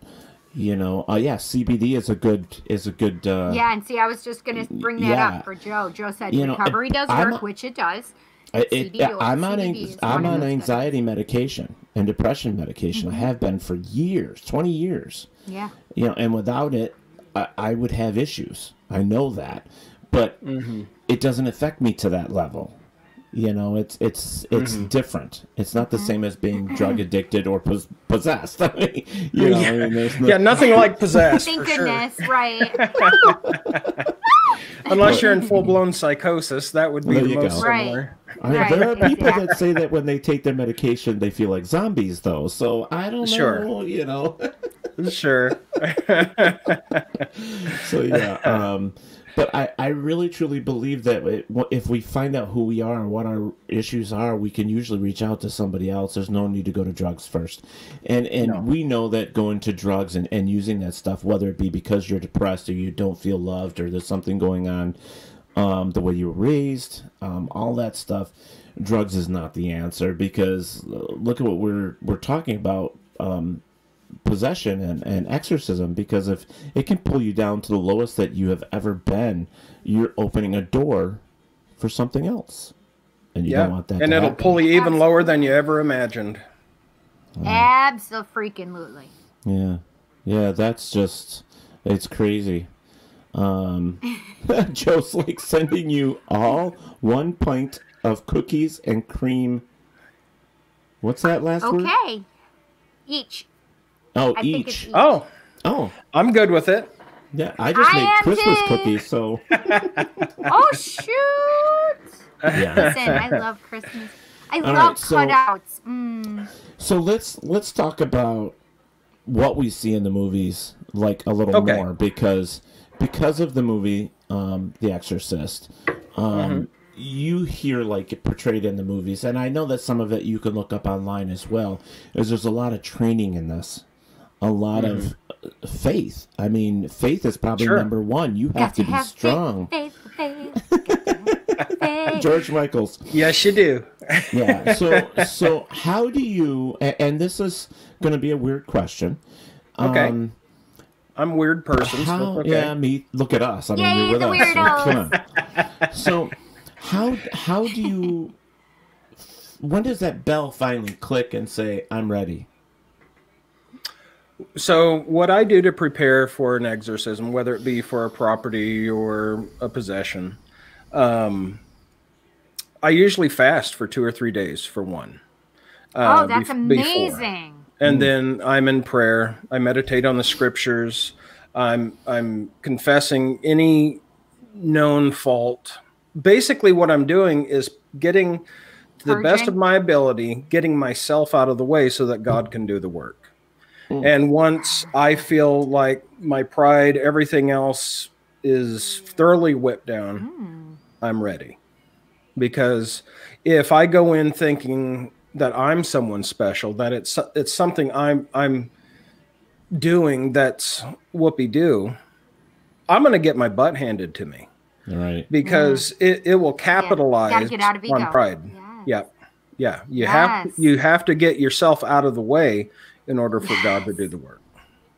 You know, CBD is a good. And see, I was just going to bring that up for Joe. Joe said recovery does work, which it does. I'm on anxiety medication and depression medication. I have been for years, 20 years. Yeah. You know, and without it, I would have issues. I know that, but it doesn't affect me to that level. You know, it's different. It's not the same as being drug addicted or possessed. I mean, you know, nothing like possessed. Thank goodness, right? Unless you're in full-blown psychosis, that would be the most similar. There are people that say that when they take their medication, they feel like zombies, though. So I don't know, you know. Sure. So, yeah. But I really, truly believe that if we find out who we are and what our issues are, we can usually reach out to somebody else. There's no need to go to drugs first. And we know that going to drugs and using that stuff, whether it be because you're depressed or you don't feel loved or there's something going on, the way you were raised, all that stuff, drugs is not the answer, because look at what we're talking about, possession and exorcism, because if it can pull you down to the lowest that you have ever been, you're opening a door for something else, and you don't want that and to it'll happen. pull you even lower than you ever imagined. Absolutely. Yeah, that's just, it's crazy. Joe's like sending you all 1 pint of cookies and cream. What's that last word? Okay. Each. Oh, each. Oh, I'm good with it. Yeah, I just made Christmas cookies, so. Oh, shoot! Yeah. Listen, I love Christmas. I love cutouts. So let's talk about what we see in the movies, like a little more, because of the movie, The Exorcist. You hear like it portrayed in the movies, and I know that some of it you can look up online as well, is there's a lot of training in this. a lot of faith. I mean, faith is probably number one. You have to be strong. Faith. George Michael's. Yes, you do. Yeah. So how do you? And this is going to be a weird question. Okay. I'm a weird person. Okay. Yeah, me. Look at us. I mean, you're with us. Weirdos. So how do you? When does that bell finally click and say, "I'm ready"? So what I do to prepare for an exorcism, whether it be for a property or a possession, I usually fast for 2 or 3 days for one. That's amazing. Before. And then I'm in prayer. I meditate on the scriptures. I'm confessing any known fault. Basically, what I'm doing is getting, to the best of my ability, getting myself out of the way so that God can do the work. And once I feel like my pride, everything else is thoroughly whipped down, I'm ready. Because if I go in thinking that I'm someone special, that it's something I'm doing that's whoopee-doo, I'm going to get my butt handed to me. Right. Because it will capitalize on pride. Yes. Yeah. You have to get yourself out of the way in order for God to do the work.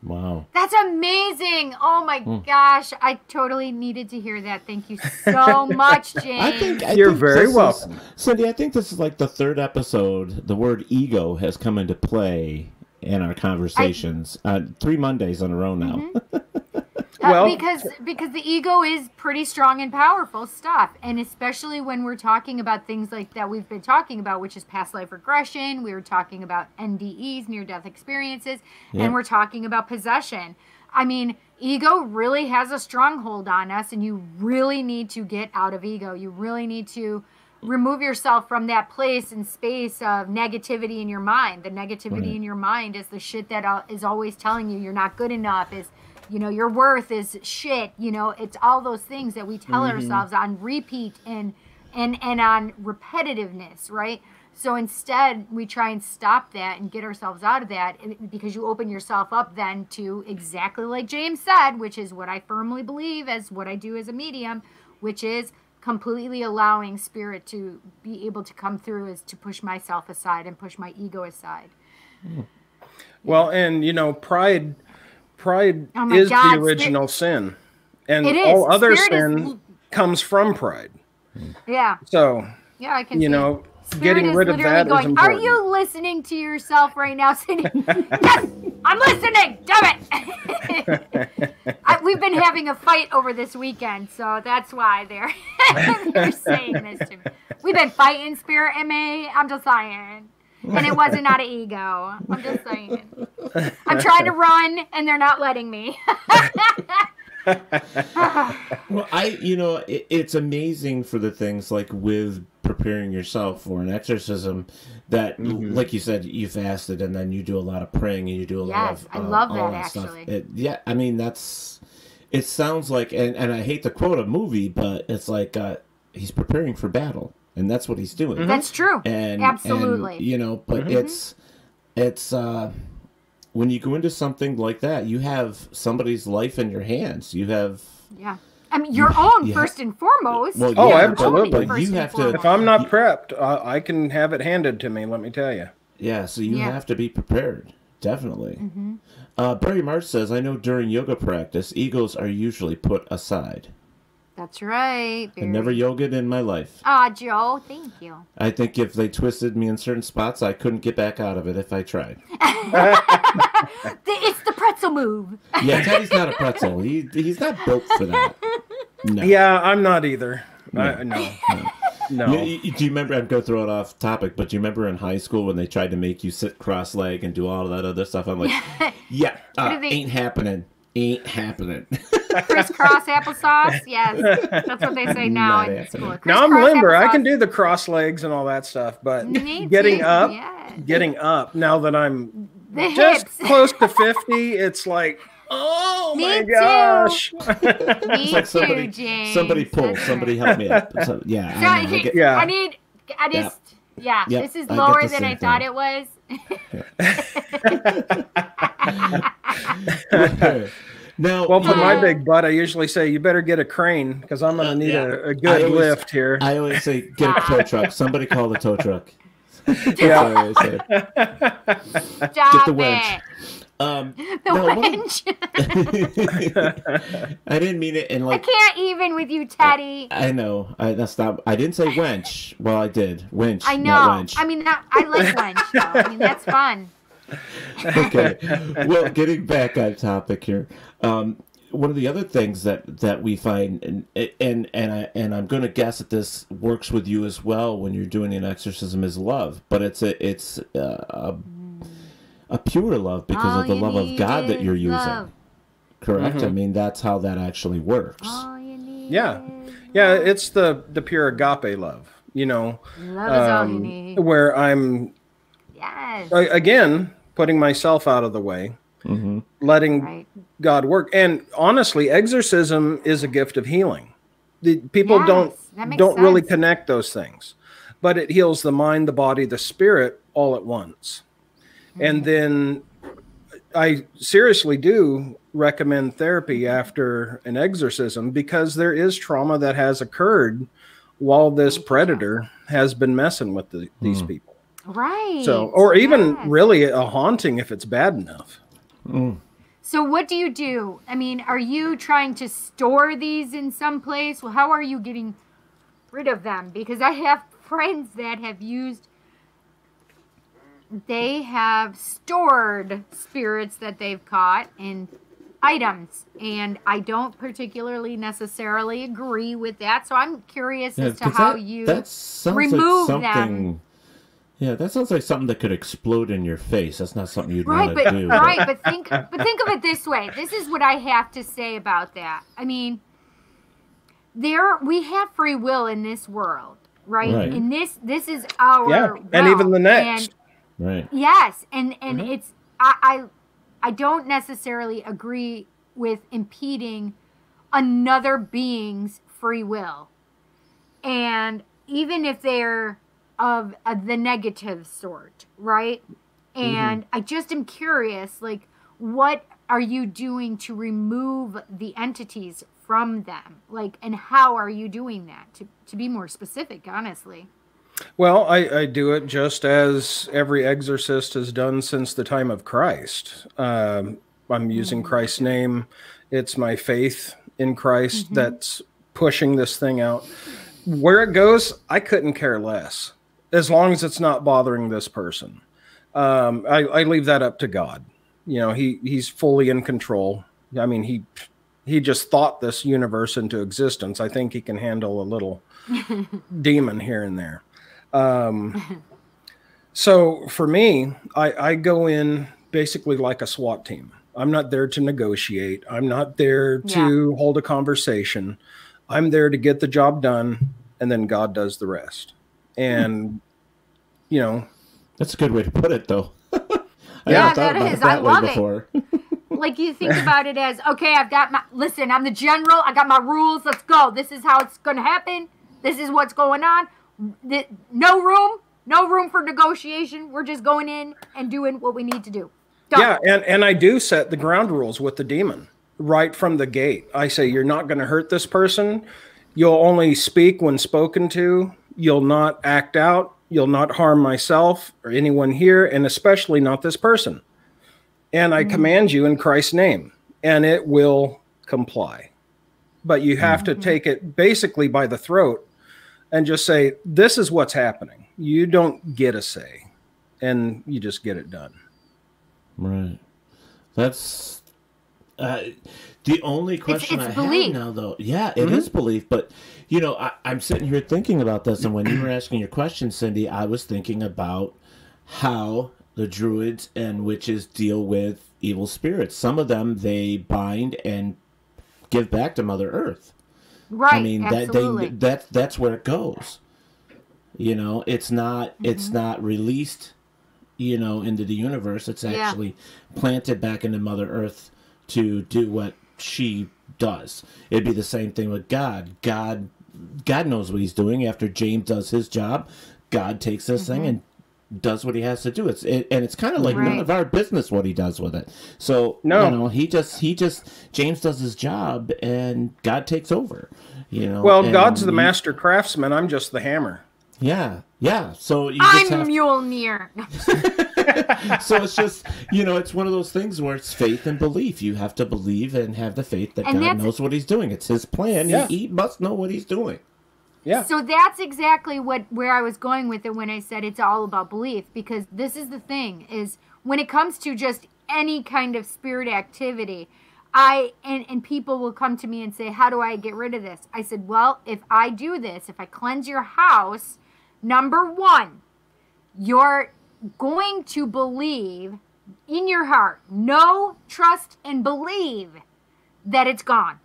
Wow. That's amazing. Oh my gosh. I totally needed to hear that. Thank you so much, James. You're very welcome. Cindy, I think this is like the third episode. The word ego has come into play in our conversations. 3 Mondays in a row now. Because the ego is pretty strong and powerful stuff, and especially when we're talking about things like that we've been talking about, which is past life regression. We were talking about NDEs, near-death experiences, and we're talking about possession. I mean, ego really has a stronghold on us, and you really need to get out of ego. You really need to remove yourself from that place and space of negativity in your mind. The negativity in your mind is the shit that is always telling you you're not good enough, is your worth is shit. It's all those things that we tell ourselves on repeat and on repetitiveness, right? So instead, we try and stop that and get ourselves out of that, because you open yourself up then to exactly like James said, which is what I firmly believe as what I do as a medium, which is completely allowing spirit to be able to come through, is to push myself aside and push my ego aside. Well, and pride is the original sin, and all other sin comes from pride. Yeah. So I can getting rid of that is important. Are you listening to yourself right now, Cindy? Yes, I'm listening. Damn it! We've been having a fight over this weekend, so that's why they're saying this to me. We've been fighting, Spirit MA. I'm just saying. And it wasn't out of ego. I'm just saying. I'm trying to run, and they're not letting me. Well, it's amazing for the things like with preparing yourself for an exorcism that, like you said, you fasted, and then you do a lot of praying, and you do a lot of I love all that actually. I mean, it sounds like, and I hate to quote a movie, but it's like he's preparing for battle. And that's what he's doing. That's true. Absolutely. And, but it's when you go into something like that, you have somebody's life in your hands. You have I mean, your own first and foremost. Well, absolutely. But you have to. If I'm not prepped, I can have it handed to me. Let me tell you. Yeah. So you have to be prepared. Definitely. Barry March says, "I know during yoga practice, egos are usually put aside." That's right. I never yogaed in my life. Aw, Joe, thank you. I think if they twisted me in certain spots, I couldn't get back out of it if I tried. It's the pretzel move. Yeah, Teddy's not a pretzel. He's not built for that. No. Yeah, I'm not either. No. Do you remember, I'm going to throw it off topic, but do you remember in high school when they tried to make you sit cross-legged and do all that other stuff? I'm like, ain't happening. Ain't happening. Crisscross applesauce? Yes. That's what they say now in school. Now I'm limber. I can do the cross legs and all that stuff, but getting up now that I'm just close to 50, it's like, oh my gosh. Me like too, James. Somebody pull. Somebody help me up. So, I Yeah, Yep, this is I get lower the than same I thought thing. it was. Now, well, for my big butt, I usually say, you better get a crane because I'm going to need a good lift here. I always say, get a tow truck. Somebody call the tow truck. Yeah. Stop Get the winch. The winch. I didn't mean it in like. I can't even with you, Teddy. I know. I didn't say wench. Well, I did. Winch. I know. Not wench. I mean, I like wench, though. I mean, that's fun. Okay. Well, getting back on topic here. One of the other things that we find, and I'm going to guess that this works with you as well when you're doing an exorcism, is love, but it's a pure love because of the love of God that you're using. Correct? Mm-hmm. I mean, that's how that actually works. Yeah, it's the pure agape love. Love is all you need. Where I'm, again, putting myself out of the way. Mm-hmm. Letting God work. And honestly, exorcism is a gift of healing. People don't really connect those things, but it heals the mind, the body, the spirit all at once. Mm-hmm. And then I seriously do recommend therapy after an exorcism because there is trauma that has occurred while this predator has been messing with these people. Right. So, or even really a haunting if it's bad enough. So what do you do? I mean, are you trying to store these in some place? Well, how are you getting rid of them? Because I have friends that they have stored spirits that they've caught in items, and I don't particularly necessarily agree with that. So I'm curious as to how you remove them. Yeah, that sounds like something that could explode in your face. That's not something you'd want to do. Right, but think of it this way. This is what I have to say about that. I mean, we have free will in this world, right? And this is our realm. And even the next. Right. Yes, and it's I don't necessarily agree with impeding another being's free will. And even if they're of the negative sort, right? And I just am curious, like, what are you doing to remove the entities from them? Like, and how are you doing that? To be more specific, honestly. Well, I do it just as every exorcist has done since the time of Christ. I'm using Christ's name. It's my faith in Christ that's pushing this thing out. Where it goes, I couldn't care less. As long as it's not bothering this person. I leave that up to God. You know, he's fully in control. I mean, he just thought this universe into existence. I think he can handle a little demon here and there. So for me, I go in basically like a SWAT team. I'm not there to negotiate. I'm not there to hold a conversation. I'm there to get the job done, and then God does the rest. And, you know. That's a good way to put it, though. Yeah, that is. I love it. Like, you think about it as, okay, listen, I'm the general. I got my rules. Let's go. This is how it's going to happen. This is what's going on. No room for negotiation. We're just going in and doing what we need to do. Done. Yeah, and I do set the ground rules with the demon right from the gate. I say, you're not going to hurt this person. You'll only speak when spoken to. You'll not act out. You'll not harm myself or anyone here, and especially not this person. And I command you in Christ's name, and it will comply. But you have to take it basically by the throat and just say, this is what's happening. You don't get a say, and you just get it done. Right. That's the only question I have now, though. Yeah, it is belief. But, you know, I'm sitting here thinking about this. And when you were asking your question, Cindy, I was thinking about how the druids and witches deal with evil spirits. Some of them, they bind and give back to Mother Earth. Right. I mean, that's where it goes. You know, it's not released, you know, into the universe. It's actually planted back into Mother Earth to do what she does. It'd be the same thing with God. God knows what he's doing. After James does his job, God takes this thing and does what he has to do. And it's kind of like none of our business what he does with it. So he just James does his job and God takes over. Well, God's the master craftsman. I'm just the hammer. Yeah. So I'm Mjolnir. So it's just, it's one of those things where it's faith and belief. You have to believe and have the faith that God knows what he's doing. It's his plan. Yeah. He must know what he's doing. Yeah. So that's exactly where I was going with it when I said it's all about belief, because this is the thing, is when it comes to just any kind of spirit activity, and people will come to me and say, how do I get rid of this? I said, well, if I do this, if I cleanse your house, number one, you're going to believe in your heart, know, trust, and believe that it's gone.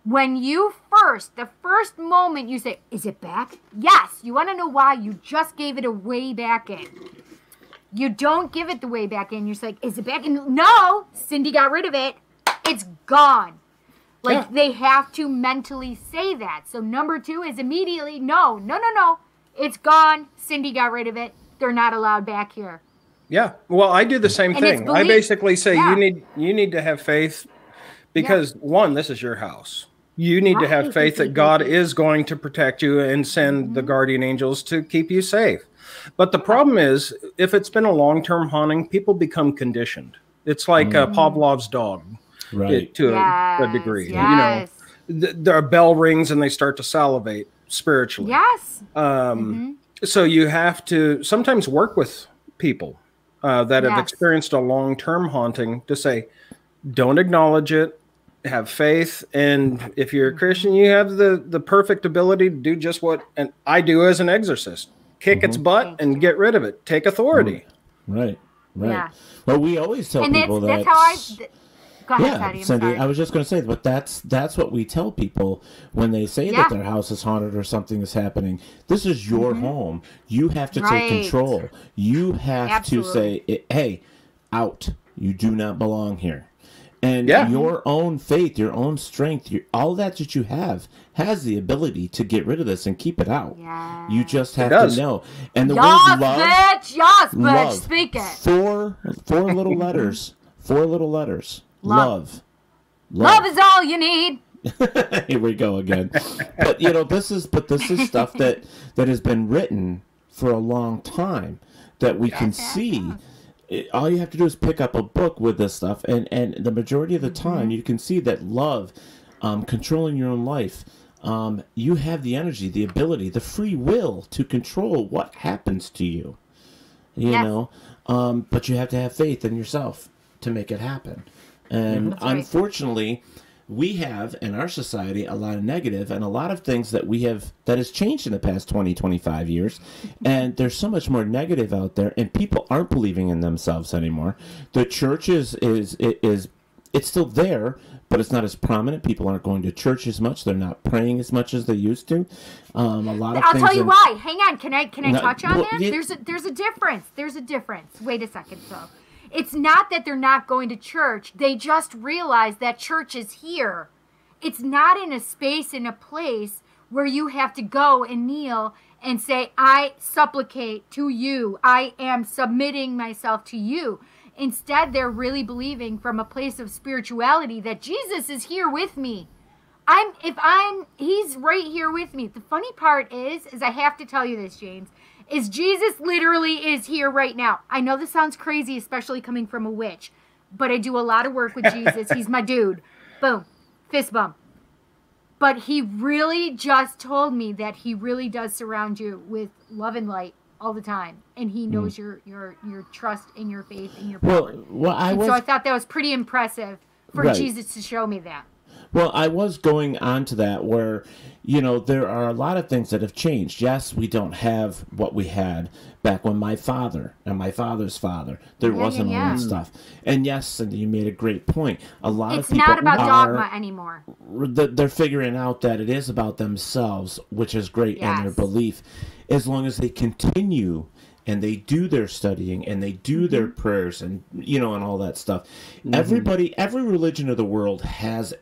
When you the first moment you say, is it back? Yes. You want to know why? You just gave it a way back in. You don't give it the way back in. You're just like, is it back in? No, Cindy got rid of it. It's gone. They have to mentally say that. So number two is immediately, no. It's gone. Cindy got rid of it. They're not allowed back here. Yeah. Well, I do the same thing. I basically say you need to have faith because one, this is your house. You need to have faith that God is going to protect you and send the guardian angels to keep you safe. But the problem is, if it's been a long-term haunting, people become conditioned. It's like Pavlov's dog, to a degree. Yes. Their bell rings and they start to salivate spiritually. Yes. So you have to sometimes work with people that have experienced a long-term haunting to say, don't acknowledge it. Have faith, and if you're a Christian, you have the perfect ability to do just what I do as an exorcist: kick its butt and get rid of it. Take authority. Right. Yeah. Well, we always tell people that's how Go ahead, Patty, Cindy. I was just going to say, but that's what we tell people when they say that their house is haunted or something is happening. This is your home. You have to take control. You have to say, "Hey, out! You do not belong here." And your own faith, your own strength, all that you have has the ability to get rid of this and keep it out. Yeah. You just have to know. And the word love, bitch, speak it. Four little letters. 4 little letters. Love. Love is all you need. Here we go again. But this is stuff that has been written for a long time that we can see. All you have to do is pick up a book with this stuff, and the majority of the time you can see that love, controlling your own life, you have the energy, the ability, the free will to control what happens to you. You know, but you have to have faith in yourself to make it happen. And unfortunately, we have in our society a lot of negative and a lot of things that has changed in the past 20, 25 years. And there's so much more negative out there, and people aren't believing in themselves anymore. The church is it's still there, but it's not as prominent. People aren't going to church as much. They're not praying as much as they used to. I'll tell you why. Hang on. Can I touch on that? Yeah. There's a difference. There's a difference. Wait a second, though. It's not that they're not going to church. They just realize that church is here. It's not in a space, in a place where you have to go and kneel and say, I supplicate to you. I am submitting myself to you. Instead, they're really believing from a place of spirituality that Jesus is here with me. He's right here with me. The funny part is I have to tell you this, James, is Jesus literally is here right now. I know this sounds crazy, especially coming from a witch, but I do a lot of work with Jesus. He's my dude. Boom. Fist bump. But he really just told me that he really does surround you with love and light all the time. And he knows your trust and your faith and your power. So I thought that was pretty impressive for Jesus to show me that. Well, I was going on to that where, there are a lot of things that have changed. Yes, we don't have what we had back when my father and my father's father, there wasn't all that stuff. And yes, Cindy, you made a great point. A lot of people it's not about dogma anymore. They're figuring out that it is about themselves, which is great, and their belief, as long as they continue and they do their studying and they do their prayers and and all that stuff. Every religion of the world has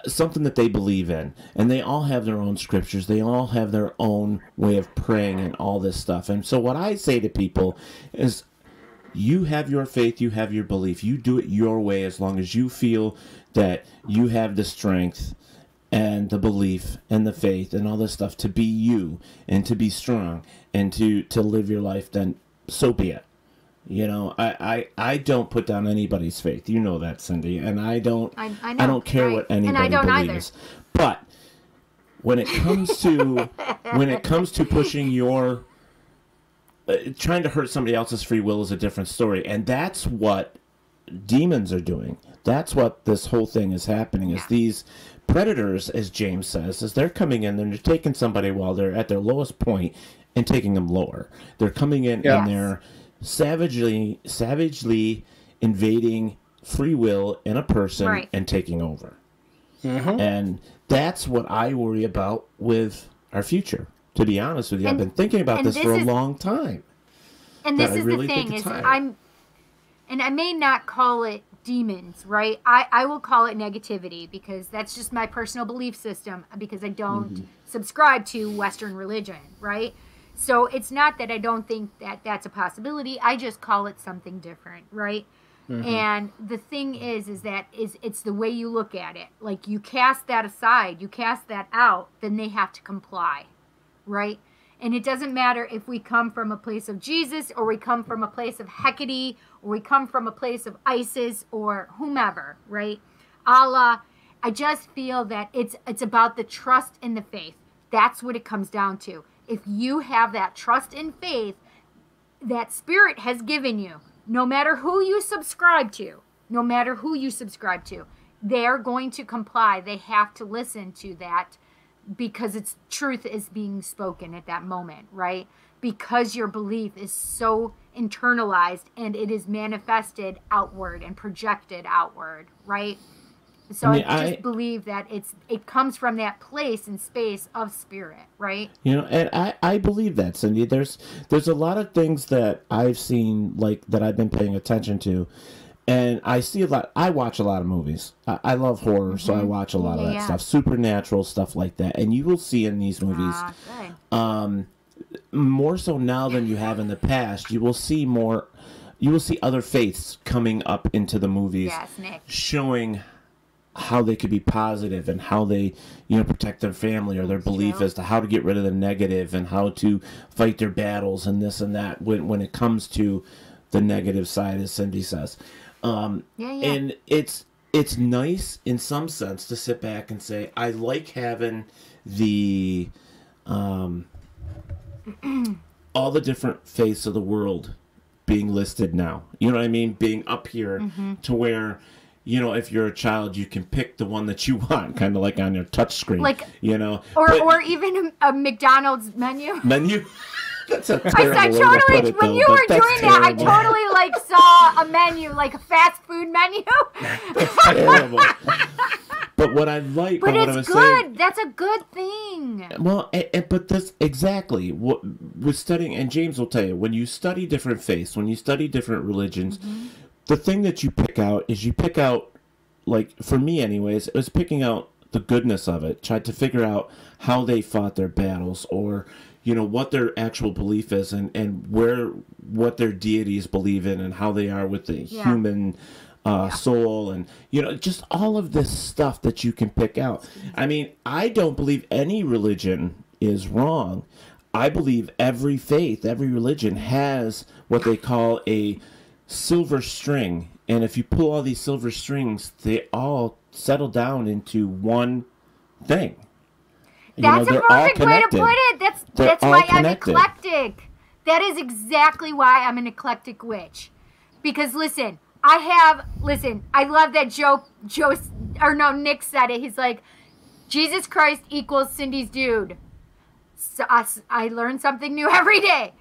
something that they believe in, and they all have their own scriptures. They all have their own way of praying and all this stuff. And so what I say to people is, you have your faith, you have your belief. You do it your way as long as you feel that you have the strength and the belief and the faith and all this stuff to be you and to be strong and to live your life, then so be it. You know, I don't put down anybody's faith. You know that, Cindy. And I don't care what anybody believes. Either. But when it comes to pushing your trying to hurt somebody else's free will is a different story. And that's what demons are doing. That's what this whole thing is happening, is these predators, as James says, is they're coming in and they're taking somebody while they're at their lowest point and taking them lower. They're coming in and they're savagely invading free will in a person and taking over. And that's what I worry about with our future, to be honest with you. I've been thinking about this for a long time. And this is the thing, is I may not call it demons, right? I will call it negativity, because that's just my personal belief system, because I don't subscribe to Western religion, right? So it's not that I don't think that that's a possibility. I just call it something different, right? And the thing is that it's the way you look at it. Like, you cast that aside, you cast that out, then they have to comply, right? And it doesn't matter if we come from a place of Jesus, or we come from a place of Hecate, or we come from a place of Isis, or whomever, right? Allah. I just feel that it's about the trust in the faith. That's what it comes down to. If you have that trust and faith that Spirit has given you, no matter who you subscribe to, they're going to comply. They have to listen to that, because it's truth is being spoken at that moment, right? Because your belief is so internalized and it is manifested outward and projected outward, right? So I just believe that it comes from that place and space of Spirit, right? You know, and I believe that, Cindy. There's a lot of things that I've seen, like, that I've been paying attention to, and I see a lot. I watch a lot of movies. I love horror, so I watch a lot of that stuff, supernatural stuff like that. And you will see in these movies, more so now than you have in the past, you will see more. You will see other faiths coming up into the movies, showing how they could be positive and how they, protect their family or their belief as to how to get rid of the negative and how to fight their battles and this and that when it comes to the negative side, as Cindy says. And it's nice in some sense to sit back and say, I like having the all the different faiths of the world being listed now. You know what I mean? Being up here to where, if you're a child, you can pick the one that you want, kind of like on your touch screen, or even a McDonald's menu. That's a terrible I totally, when you were doing that, I totally saw a menu, like a fast food menu. That's terrible. But what I like, but it's good. That's a good thing. Well, but this exactly what with studying, and James will tell you, when you study different faiths, when you study different religions, the thing that you pick out, like, for me anyways, it was picking out the goodness of it. Tried to figure out how they fought their battles, or what their actual belief is, and what their deities believe in, and how they are with the human soul, and just all of this stuff that you can pick out. I mean, I don't believe any religion is wrong. I believe every faith, every religion has what they call a silver string, and if you pull all these silver strings, they all settle down into one thing. That's a perfect way to put it. That's why I'm eclectic. That is exactly why I'm an eclectic witch. Because listen, I love that Nick said it. He's like, Jesus Christ equals Cindy's dude. So I learn something new every day.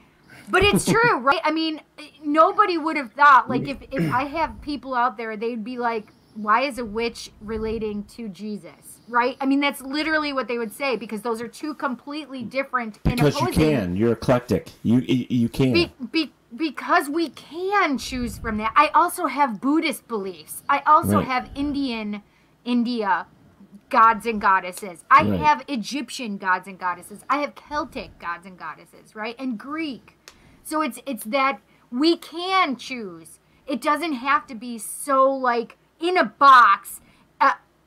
But it's true, right? I mean, nobody would have thought, like, if I have people out there, they'd be like, why is a witch relating to Jesus, right? I mean, that's literally what they would say, because those are two completely different and opposing. Because you can. You're eclectic. You can. Because we can choose from that. I also have Buddhist beliefs. I also have India gods and goddesses. I have Egyptian gods and goddesses. I have Celtic gods and goddesses, right? And Greek. So it's that we can choose. It doesn't have to be so like in a box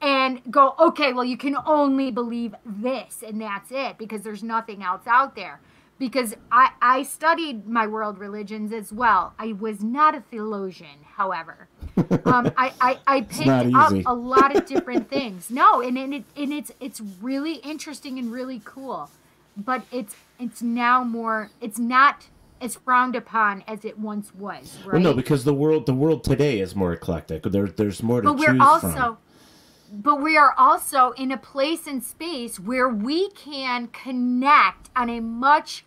and go, okay, well, you can only believe this and that's it because there's nothing else out there. Because I studied my world religions as well. I was not a theologian, however. I picked up a lot of different things. No, and it's really interesting and really cool. But it's now more, it's not as frowned upon as it once was, right? Well, no, because the world today is more eclectic. There's more to choose from. But we are also in a place and space where we can connect on a much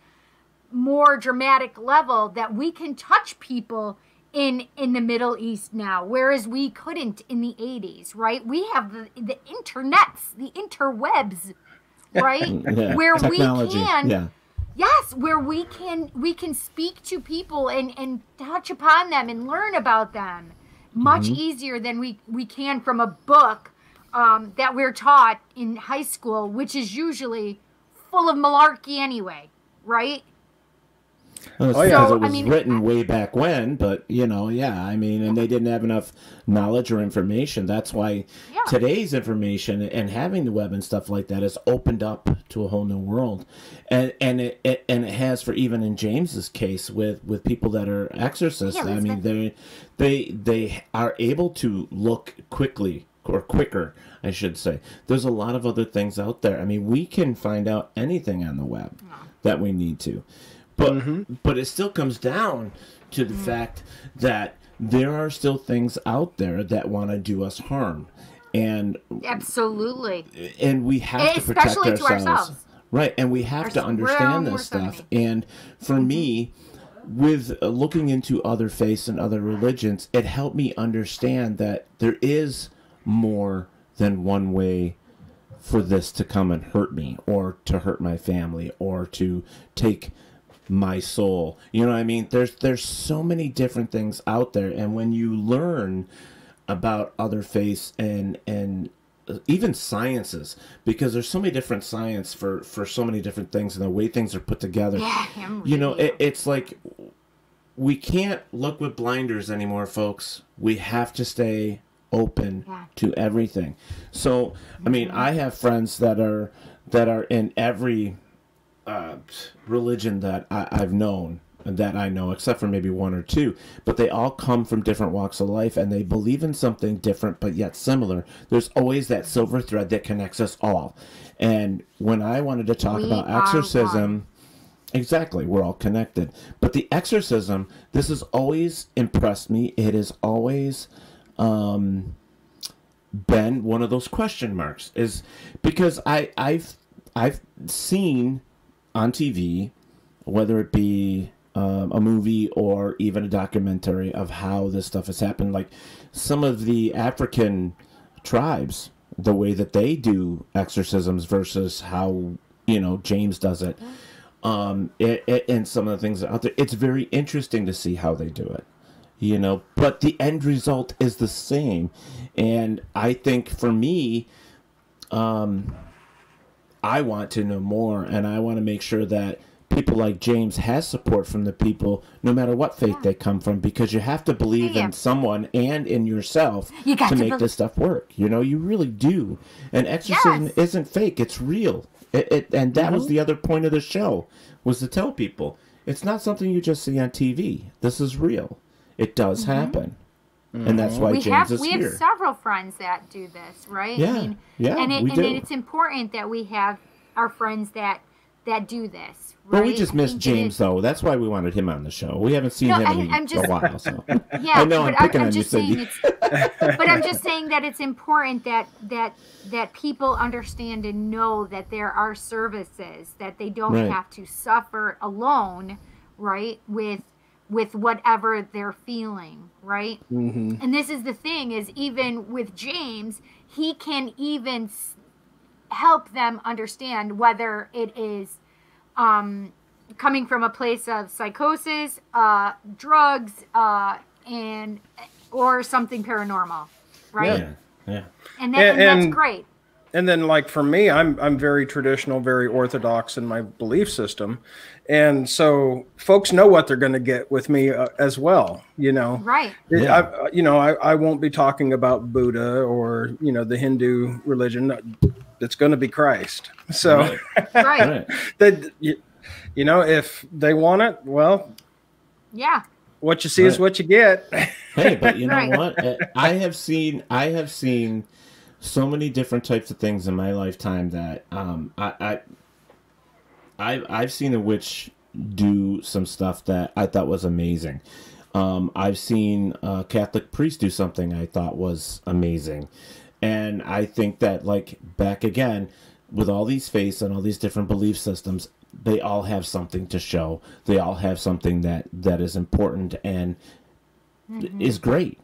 more dramatic level, that we can touch people in the Middle East now, whereas we couldn't in the 80s, right? We have the internets, the interwebs, right? Where technology. We can, yes, where we can speak to people and touch upon them and learn about them much easier than we can from a book that we're taught in high school, which is usually full of malarkey anyway, right? Well, because it was written way back when, but, and they didn't have enough knowledge or information. That's why today's information and having the web and stuff like that has opened up to a whole new world. And it has, for even in James's case with people that are exorcists, they are able to look quickly, or quicker, I should say. There's a lot of other things out there. I mean, we can find out anything on the web that we need to. But it still comes down to the fact that there are still things out there that want to do us harm. And absolutely. And we have to protect ourselves. Right, and we have to understand this stuff. And for me, with looking into other faiths and other religions, it helped me understand that there is more than one way for this to come and hurt me, or to hurt my family, or to take my soul. You know what I mean? There's so many different things out there, and when you learn about other faiths and even sciences, because there's so many different science for so many different things and the way things are put together. It's like we can't look with blinders anymore, folks. We have to stay open to everything. So I mean, I have friends that are in every religion that I've known, that I know, except for maybe one or two, but they all come from different walks of life, and they believe in something different but yet similar. There's always that silver thread that connects us all. And when I wanted to talk about exorcism, exactly, we're all connected. But the exorcism, this has always impressed me. It has always been one of those question marks, is because I've seen on TV, whether it be a movie or even a documentary, of how this stuff has happened. Like some of the African tribes, the way that they do exorcisms versus how, James does it. And some of the things out there, it's very interesting to see how they do it, but the end result is the same. And I think for me, I want to know more, and I want to make sure that people like James has support from the people, no matter what faith they come from, because you have to believe in someone and in yourself to make this stuff work. You really do. And exorcism isn't fake; it's real. And that was the other point of the show, was to tell people it's not something you just see on TV. This is real. It does happen. And that's why James is here. We have several friends that do this, right? Yeah, and it's important that we have our friends that do this, right? Well, we just missed James, though. That's why we wanted him on the show. We haven't seen him in a while, so. Yeah, I know I'm picking on you, Cindy. But I'm just saying that it's important that people understand and know that there are services, that they don't have to suffer alone, right, with whatever they're feeling, right? And this is the thing, is even with James, he can even help them understand whether it is coming from a place of psychosis, drugs, or something paranormal, right? Yeah. And that's great. And then, like, for me, I'm very traditional, very orthodox in my belief system, and so folks know what they're going to get with me as well. You know, right? I won't be talking about Buddha or the Hindu religion. It's going to be Christ. So, right. that if they want it, well, yeah. What you see is what you get. Hey, but you know what? I have seen so many different types of things in my lifetime that I've seen a witch do some stuff that I thought was amazing. I've seen a Catholic priest do something I thought was amazing. And I think that, like, back again, with all these faiths and all these different belief systems, they all have something to show. They all have something that is important and is great.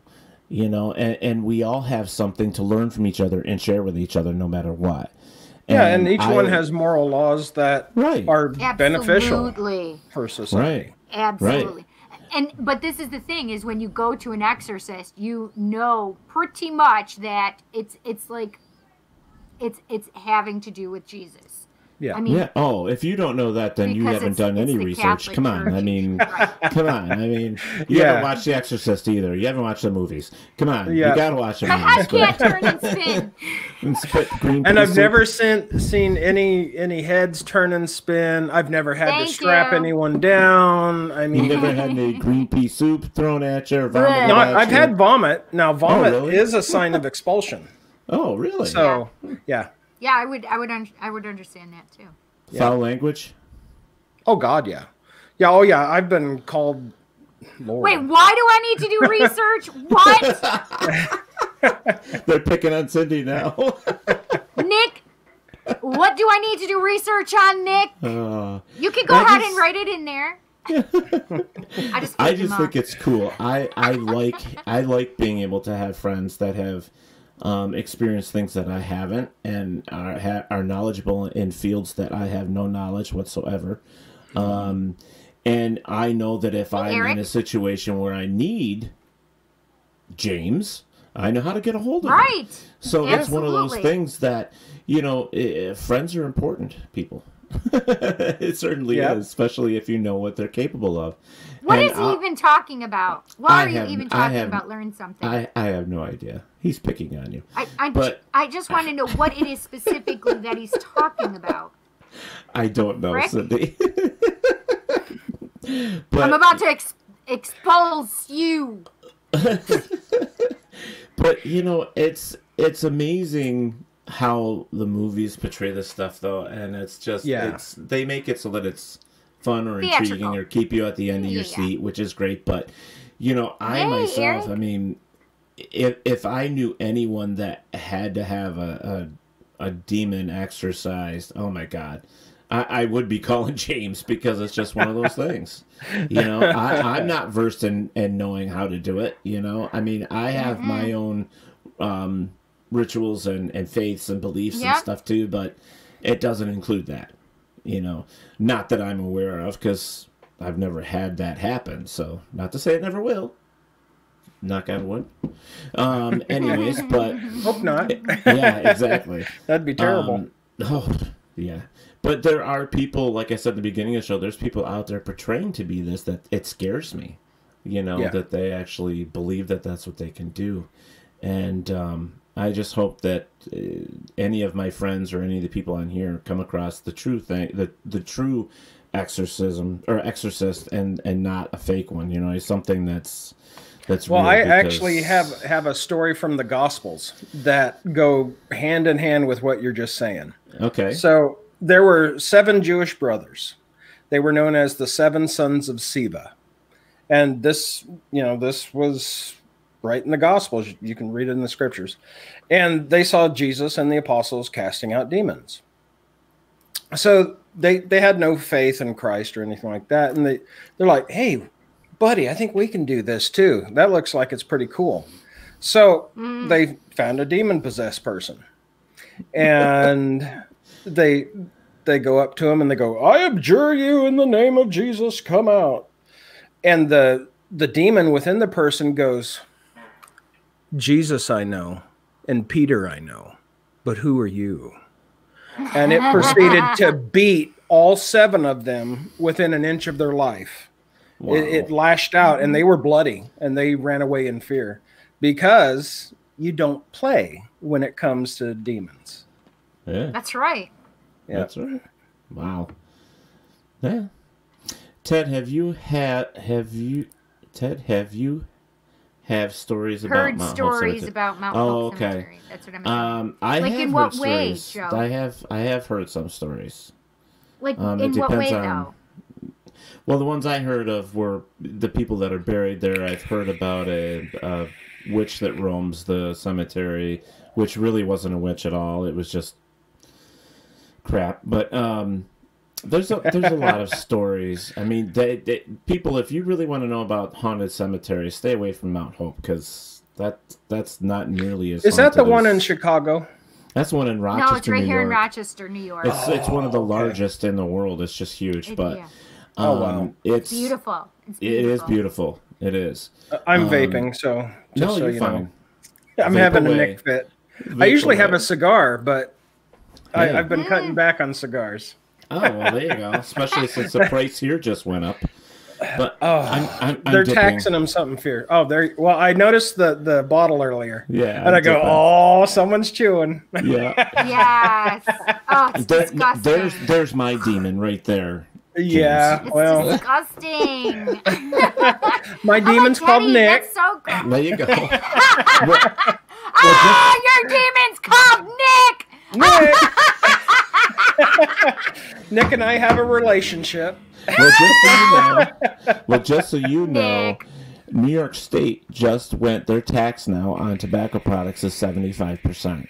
And we all have something to learn from each other and share with each other no matter what. And each one has moral laws that are beneficial for society. Right. Absolutely. Right. But this is the thing, is when you go to an exorcist, you know pretty much that it's having to do with Jesus. Yeah. I mean, Oh, if you don't know that, then you haven't done any research. Come on. Church. I mean, come on. I mean, you haven't watched The Exorcist either. You haven't watched the movies. Come on. You got to watch them. My head can't turn and spin. And spit green and I've soup. never seen any heads turn and spin. I've never had to strap anyone down. I mean, you never had any green pea soup thrown at you or vomited at you? I've had vomit. Now, vomit really? is a sign of expulsion. Oh, really? So, yeah. Yeah, I would understand that too. Foul language? Oh God, yeah. Yeah, oh yeah, I've been called Lord. Wait, why do I need to do research? What? They're picking on Cindy now. Nick, what do I need to do research on, Nick? You can go ahead and write it in there. I just think it's cool. I like being able to have friends that have experienced things that I haven't, and are knowledgeable in fields that I have no knowledge whatsoever. And I know that if I'm in a situation where I need James, I know how to get a hold of him. Right. So it's one of those things that, friends are important, people. It certainly is, especially if you know what they're capable of. What is he even talking about? Why are you even talking about learn something? I have no idea. He's picking on you. I just want to know what it is specifically that he's talking about. I don't know, Rick? Cindy. But, I'm about to expose you. But it's amazing how the movies portray this stuff, though, and it's just they make it so that it's fun or intriguing or keep you at the end of your seat, which is great. But I myself, Eric? I mean, if I knew anyone that had to have a demon exorcised, oh my God, I would be calling James, because it's just one of those things. I'm not versed in knowing how to do it. I mean, I have my own rituals and faiths and beliefs and stuff too, but it doesn't include that. Not that I'm aware of, because I've never had that happen. So not to say it never will. Knock on wood. Anyways, but hope not. Yeah, exactly. That'd be terrible. Yeah. But there are people, like I said at the beginning of the show, there's people out there portraying to be this, that it scares me. That they actually believe that that's what they can do. And I just hope that any of my friends or any of the people on here come across the true thing, the true exorcism or exorcist, and not a fake one. Something that's well, real. I actually have a story from the Gospels that go hand in hand with what you're just saying. Okay. So there were 7 Jewish brothers. They were known as the 7 sons of Sceva, and this was right in the Gospels. You can read it in the scriptures. And they saw Jesus and the apostles casting out demons. So they had no faith in Christ or anything like that. And they're like, hey, buddy, I think we can do this too. That looks like it's pretty cool. So they found a demon-possessed person. And they go up to him and they go, I abjure you in the name of Jesus, come out. And the demon within the person goes, Jesus I know, and Peter I know. but who are you? And it proceeded to beat all 7 of them within an inch of their life. Wow. It lashed out, and they were bloody, and they ran away in fear because you don't play when it comes to demons. Yeah, that's right. Yeah. That's right. Wow. Yeah. Ted, have you stories about Heard Mount stories Hope Cemetery? about Mount Hope Cemetery. That's what I mean. I like have in what heard way, stories. Joe? I have heard some stories. Like in what way, though? Well, the ones I heard of were the people that are buried there. I've heard about a witch that roams the cemetery, which really wasn't a witch at all. It was just crap. But there's a lot of stories. I mean, people, if you really want to know about haunted cemeteries, stay away from Mount Hope, because that's not nearly as. Is that the one in Chicago? That's one in Rochester, No, it's right New here York. in Rochester, New York. It's one of the largest in the world. It's just huge. Yeah. Wow. It's beautiful. It is beautiful. It is. I'm vaping, so just no, so you're you fine. know. I'm having a Nick fit. I usually have a cigar, but Hey. I've been cutting back on cigars. Oh, well, there you go. Especially since the price here just went up. But I'm they're dipping. taxing them something fierce. Oh, there. Well, I noticed the bottle earlier. Yeah. And I go, oh, someone's chewing. Yeah. Yes. Oh, it's disgusting. There's my demon right there. James. Yeah. Well, disgusting. My demon's called Nick. That's so gross. There you go. Your demon's called Nick. Nick and I have a relationship. Just so you know, New York State just went, their tax now on tobacco products is 75%.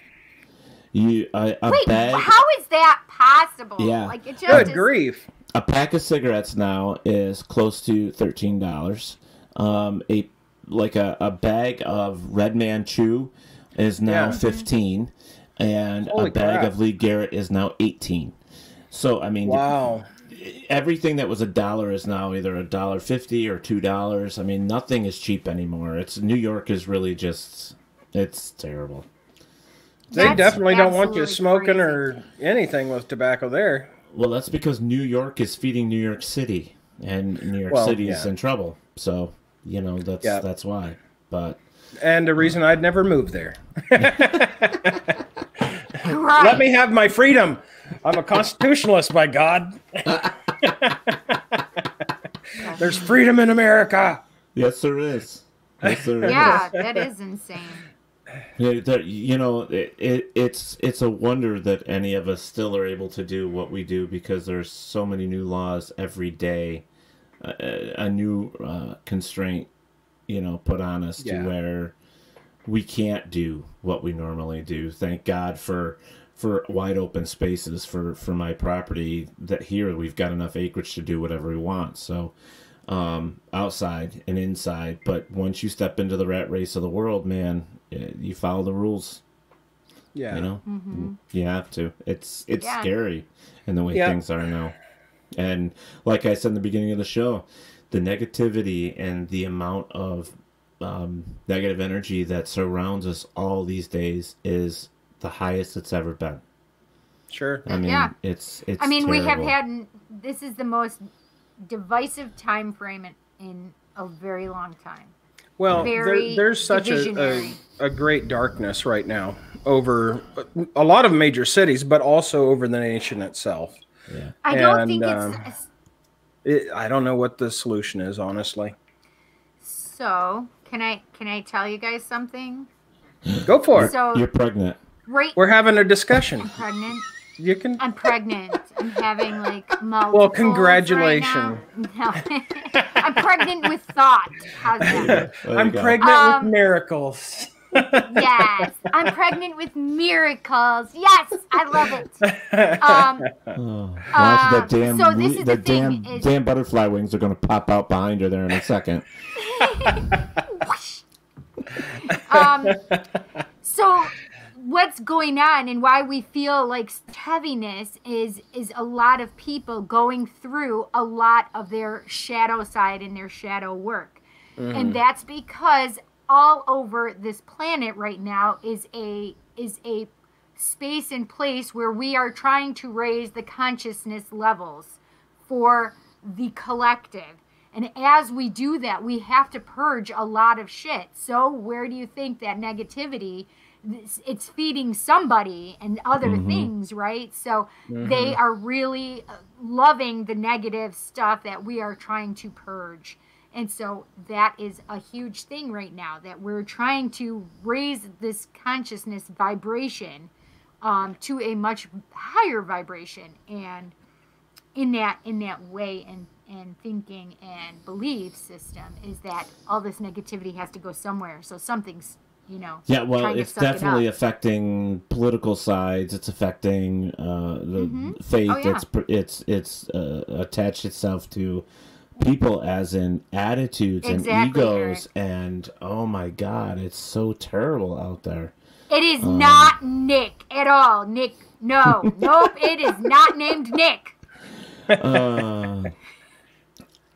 Wait, how is that possible? Yeah. Like, it just Good grief. A pack of cigarettes now is close to $13. A bag of Red Man Chew is now $15, and Holy a bag crap. of Lee Garrett is now $18. So I mean, wow. Everything that was $1 is now either $1.50 or $2. I mean, nothing is cheap anymore. New York is really just, it's terrible. They definitely don't want you smoking or anything with tobacco there. Well, that's because New York is feeding New York City, and New York City is in trouble. So, you know, that's why. But and the reason I'd never move there. Right. Let me have my freedom. I'm a constitutionalist, by God. There's freedom in America. Yes, there is. Yes, there is. Yeah, that is insane. You know, it's a wonder that any of us still are able to do what we do, because there's so many new laws every day, a new constraint, you know, put on us to where we can't do what we normally do. Thank God for wide open spaces for my property, that here we've got enough acreage to do whatever we want. So outside and inside, but once you step into the rat race of the world, man, you follow the rules. Yeah, you know, you have to. It's scary in the way things are now. And like I said in the beginning of the show, the negativity and the amount of negative energy that surrounds us all these days is the highest it's ever been. Sure. I mean, it's I mean, terrible. we have had, this is the most divisive time frame in a very long time. Well, there's such a great darkness right now over a lot of major cities, but also over the nation itself. Yeah. I don't think I don't know what the solution is, honestly. So, can I tell you guys something? Go for it. So, you're pregnant. Right. We're having a discussion. I'm pregnant. You can. I'm pregnant. I'm having like multiple. Well, congratulations. Right now. No. I'm pregnant with thought. How's that? I'm pregnant with miracles. Yes, I'm pregnant with miracles. Yes, I love it. Watch that damn, damn butterfly wings are going to pop out behind her there in a second. So what's going on and why we feel like heaviness is a lot of people going through a lot of their shadow side and their shadow work. And that's because all over this planet right now is a space and place where we are trying to raise the consciousness levels for the collective. And as we do that, we have to purge a lot of shit. So where do you think that negativity, it's feeding somebody and other things, right? So they are really loving the negative stuff that we are trying to purge. And so that is a huge thing right now, that we're trying to raise this consciousness vibration to a much higher vibration. And in that way and thinking and belief system is that all this negativity has to go somewhere. So something's, yeah, well, it's definitely affecting political sides. It's affecting the faith. Oh, yeah. It's attached itself to people, as in attitudes and egos, Eric. And oh my God, it's so terrible out there. It is not Nick at all. Nick, no, nope, it is not named Nick.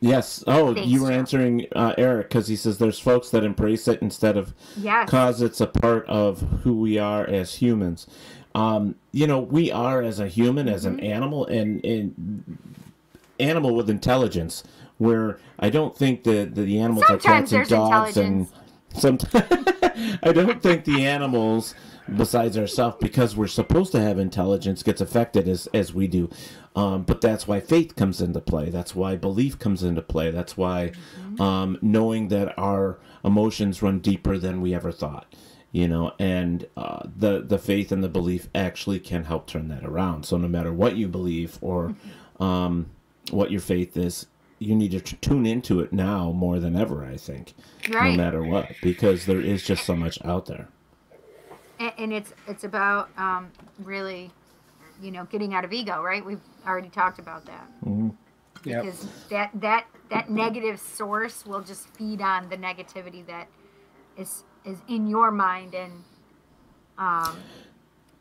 Yes. Oh, thanks, you were answering Eric, because he says there's folks that embrace it instead of cause it's a part of who we are as humans. We are as a human, as an animal, and animal with intelligence, where I don't think that the animals sometimes are cats and dogs, and sometimes I don't think the animals, besides ourselves, because we're supposed to have intelligence, gets affected as we do. But that's why faith comes into play. That's why belief comes into play. That's why knowing that our emotions run deeper than we ever thought, and the faith and the belief actually can help turn that around. So no matter what you believe or what your faith is, you need to tune into it now more than ever, I think, no matter what, because there is just so much out there. And it's about really, getting out of ego, right? We've already talked about that. Mm-hmm. Yep. Because that negative source will just feed on the negativity that is in your mind, and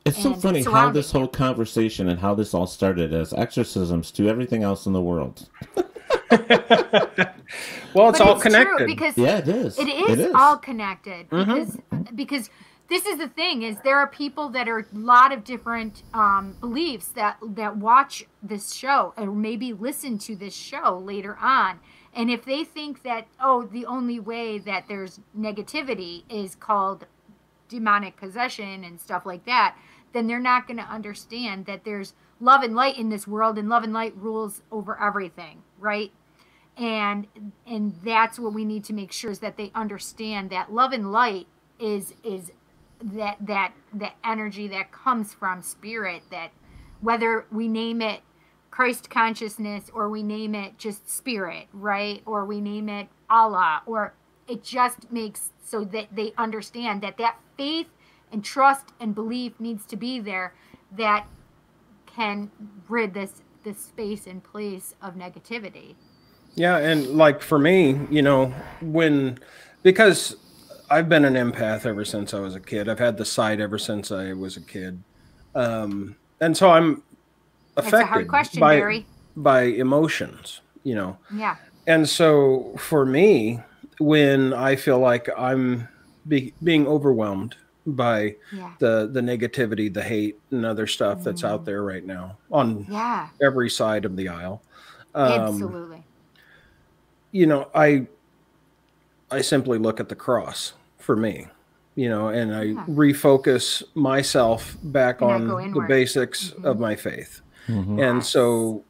it's so funny how this whole conversation and how this all started as exorcisms to everything else in the world. Well, it's all connected. Because it is. It is all connected. Because this is the thing, is there are people that are a lot of different beliefs that watch this show and maybe listen to this show later on. And if they think that, the only way that there's negativity is called demonic possession and stuff like that, then they're not going to understand that there's love and light in this world, and love and light rules over everything, right? And that's what we need to make sure, is that they understand that love and light is that energy that comes from spirit, that whether we name it Christ consciousness or we name it just spirit, right? Or we name it Allah, or it just makes so that they understand that faith and trust and belief needs to be there, that can rid this space and place of negativity. Yeah, and like for me, because I've been an empath ever since I was a kid. I've had the sight ever since I was a kid. And so I'm affected That's a hard question, Barry. by emotions, Yeah. And so for me, when I feel like I'm being overwhelmed by the negativity, the hate, and other stuff that's out there right now on every side of the aisle. Absolutely. I simply look at the cross for me, and I refocus myself back on the basics of my faith. Mm-hmm. And so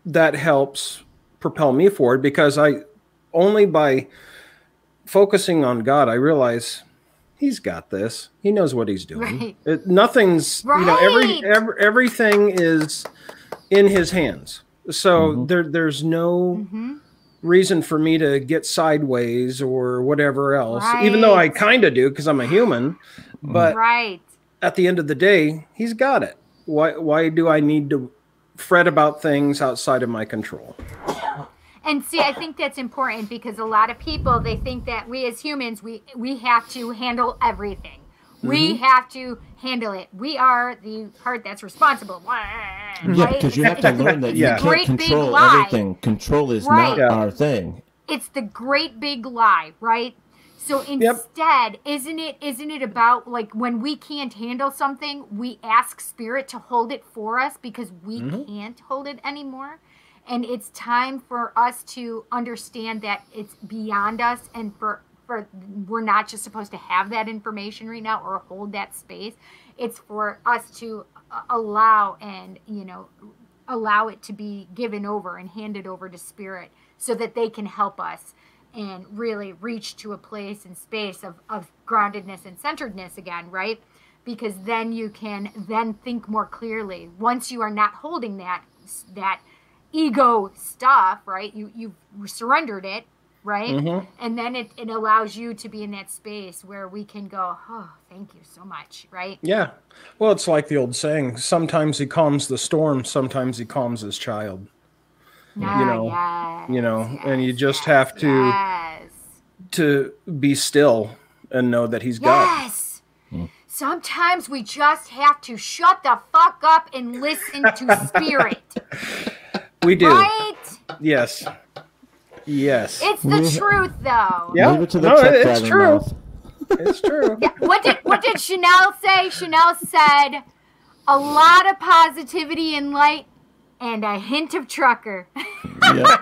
that helps propel me forward, because only by focusing on God, I realize He's got this. He knows what He's doing. Right. Nothing's, everything is in His hands. So there's no reason for me to get sideways or whatever else, even though I kind of do, because I'm a human. But at the end of the day, He's got it. Why do I need to fret about things outside of my control? And see, I think that's important, because a lot of people, they think that we as humans, we have to handle everything. We have to handle it. We are the part that's responsible. Yeah, because you have to learn that you can't control everything. Control is not our thing. It's the great big lie, right? So instead, isn't it about like when we can't handle something, we ask Spirit to hold it for us because we can't hold it anymore? And it's time for us to understand that it's beyond us, and for we're not just supposed to have that information right now or hold that space. It's for us to allow it to be given over and handed over to Spirit so that they can help us and really reach to a place and space of groundedness and centeredness again, right? Because then you can then think more clearly. Once you are not holding that ego stuff, right? You surrendered it, right? And then it allows you to be in that space where we can go, oh, thank you so much, right? Yeah. Well, it's like the old saying, sometimes he calms the storm, sometimes he calms his child. And you just have to be still and know that he's God. Yes. Sometimes we just have to shut the fuck up and listen to Spirit. We do. Right? Yes. It's the truth, though. Yeah. It's true. It's true. Yeah. What did Chanel say? Chanel said, a lot of positivity and light and a hint of trucker. Yeah.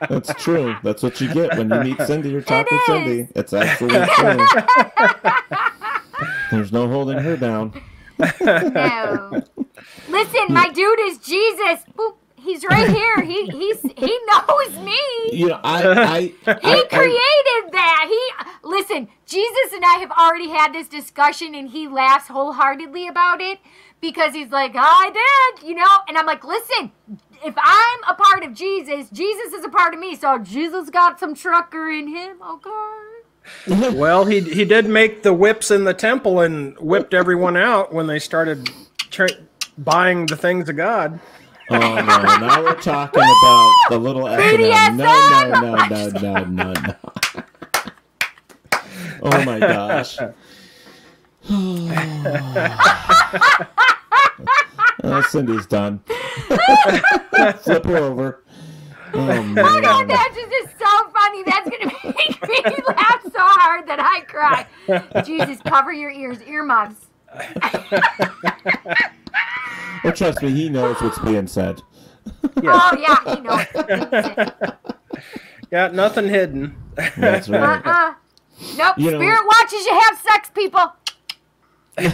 That's true. That's what you get when you meet Cindy or talk with Cindy. It's absolutely true. There's no holding her down. No. Listen, my dude is Jesus. Boop. He's right here. He knows me. You know, he created that. Listen, Jesus and I have already had this discussion, and he laughs wholeheartedly about it because he's like, I did, and I'm like, listen, if I'm a part of Jesus, Jesus is a part of me, so Jesus got some trucker in him, okay? Well, he did make the whips in the temple and whipped everyone out when they started buying the things of God. Oh no! Now we're talking about the little FNM. No. Oh my gosh! Cindy's done. Flip her over. Oh man! Oh no, that's just so funny. That's gonna make me laugh so hard that I cry. Jesus, cover your ears, earmuffs. Well, trust me, he knows what's being said. Yeah. Oh, yeah, he knows what's being said. Got nothing hidden. That's right. Nope, Spirit watches you have sex, people. They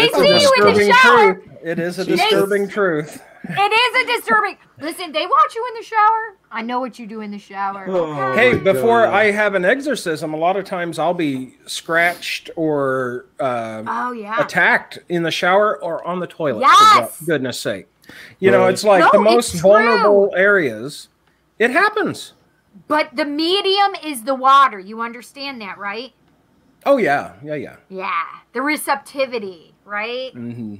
see you in the shower. Truth. It is a disturbing truth. It is a disturbing. Listen, they watch you in the shower. I know what you do in the shower. Okay? Hey, before I have an exorcism, a lot of times I'll be scratched or attacked in the shower or on the toilet. Yes. For goodness sake. It's like the most vulnerable areas. It happens. But the medium is the water. You understand that, right? Oh, yeah. Yeah. The receptivity, right? Mm-hmm.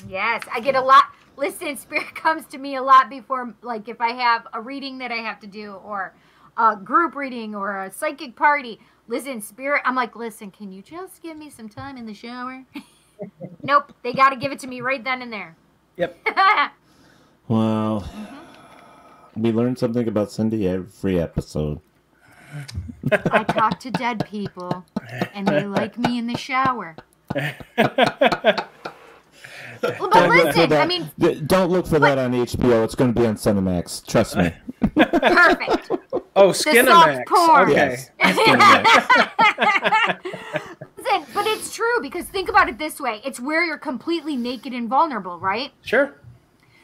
Yes. I get a lot. Listen, Spirit comes to me a lot before, like if I have a reading that I have to do or a group reading or a psychic party. Listen, Spirit, I'm like, listen, can you just give me some time in the shower? Nope. They got to give it to me right then and there. Yep. Well, we learn something about Cindy every episode. I talk to dead people, and they like me in the shower. But listen, I mean... Don't look for that on HBO. It's going to be on Cinemax. Trust me. Perfect. Oh, Skinemax. Porn. Okay. Listen, but it's true, because think about it this way. It's where you're completely naked and vulnerable, right? Sure.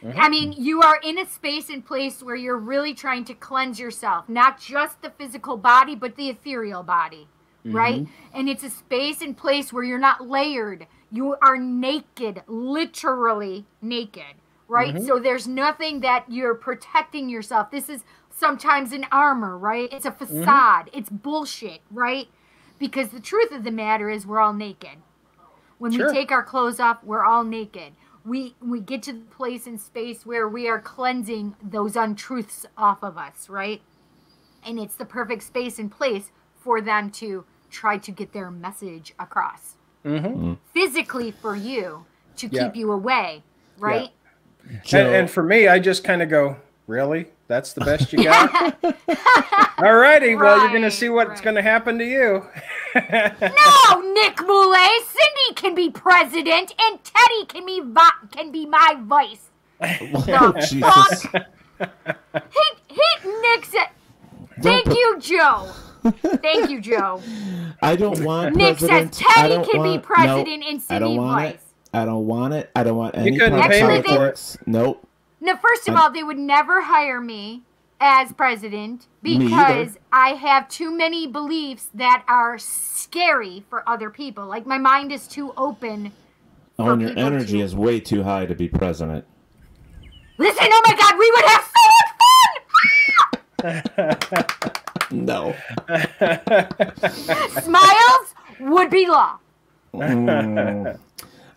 Mm-hmm. I mean, you are in a space and place where you're really trying to cleanse yourself. Not just the physical body, but the ethereal body, right? And it's a space and place where you're not layered. You are naked, literally naked, right? So there's nothing that you're protecting yourself. This is sometimes an armor, right? It's a facade. It's bullshit, right? Because the truth of the matter is we're all naked. When we take our clothes off, we're all naked. We get to the place and space where we are cleansing those untruths off of us, right? And it's the perfect space and place for them to try to get their message across. Physically for you to keep you away, right? And for me, I just kind of go, Really? That's the best you got? All righty. Well, you're going to see what's going to happen to you. No, Nick Moulet. Cindy can be president, and Teddy can be my vice. Oh, Jesus. Hit Nixon. Thank you, Joe. Thank you, Joe. I don't want Nick president. says Teddy can be president and Cindy vice. I don't want it. I don't want any couldn't part of pay me politics. Nope. No, first of all, they would never hire me as president because I have too many beliefs that are scary for other people. Like, my mind is too open. Oh, and your energy is way too high to be president. Listen, oh my God, we would have so much fun! No. Smiles would be law.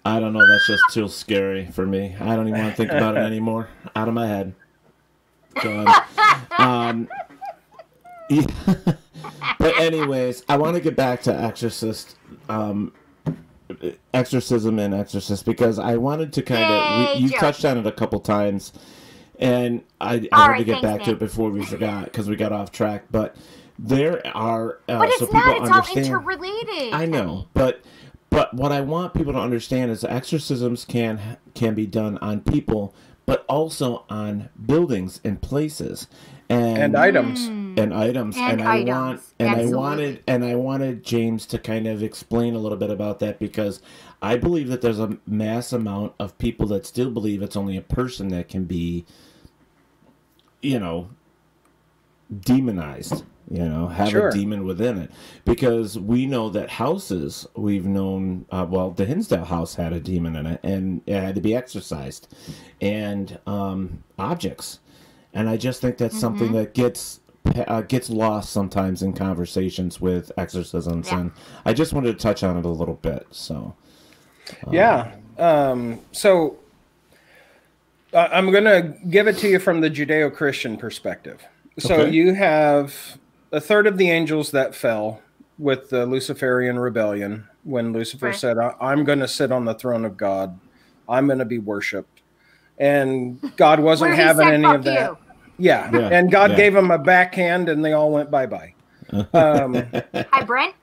I don't know. That's just too scary for me. I don't even want to think about it anymore. Out of my head. Gone. Yeah. But anyways, I want to get back to exorcism and exorcist, because I wanted to kind of, you touched on it a couple times, and I wanted to get back to it before we forgot, because we got off track. But there are, but it's so not. people It's understand, all interrelated. I know, but what I want people to understand is exorcisms can be done on people, but also on buildings and places and items. And I wanted James to kind of explain a little bit about that, because I believe that there's a mass amount of people that still believe it's only a person that can be, demonized. Have a demon within it, because we know that houses, we've known, the Hinsdale house had a demon in it, and it had to be exorcised, and objects, and I just think that's something that gets lost sometimes in conversations with exorcisms, and I just wanted to touch on it a little bit. So, so I'm going to give it to you from the Judeo-Christian perspective. So you have a third of the angels that fell with the Luciferian rebellion when Lucifer said, I'm going to sit on the throne of God. I'm going to be worshipped. And God wasn't having any of that. Yeah. And God gave them a backhand, and they all went bye-bye. Hi, Brent.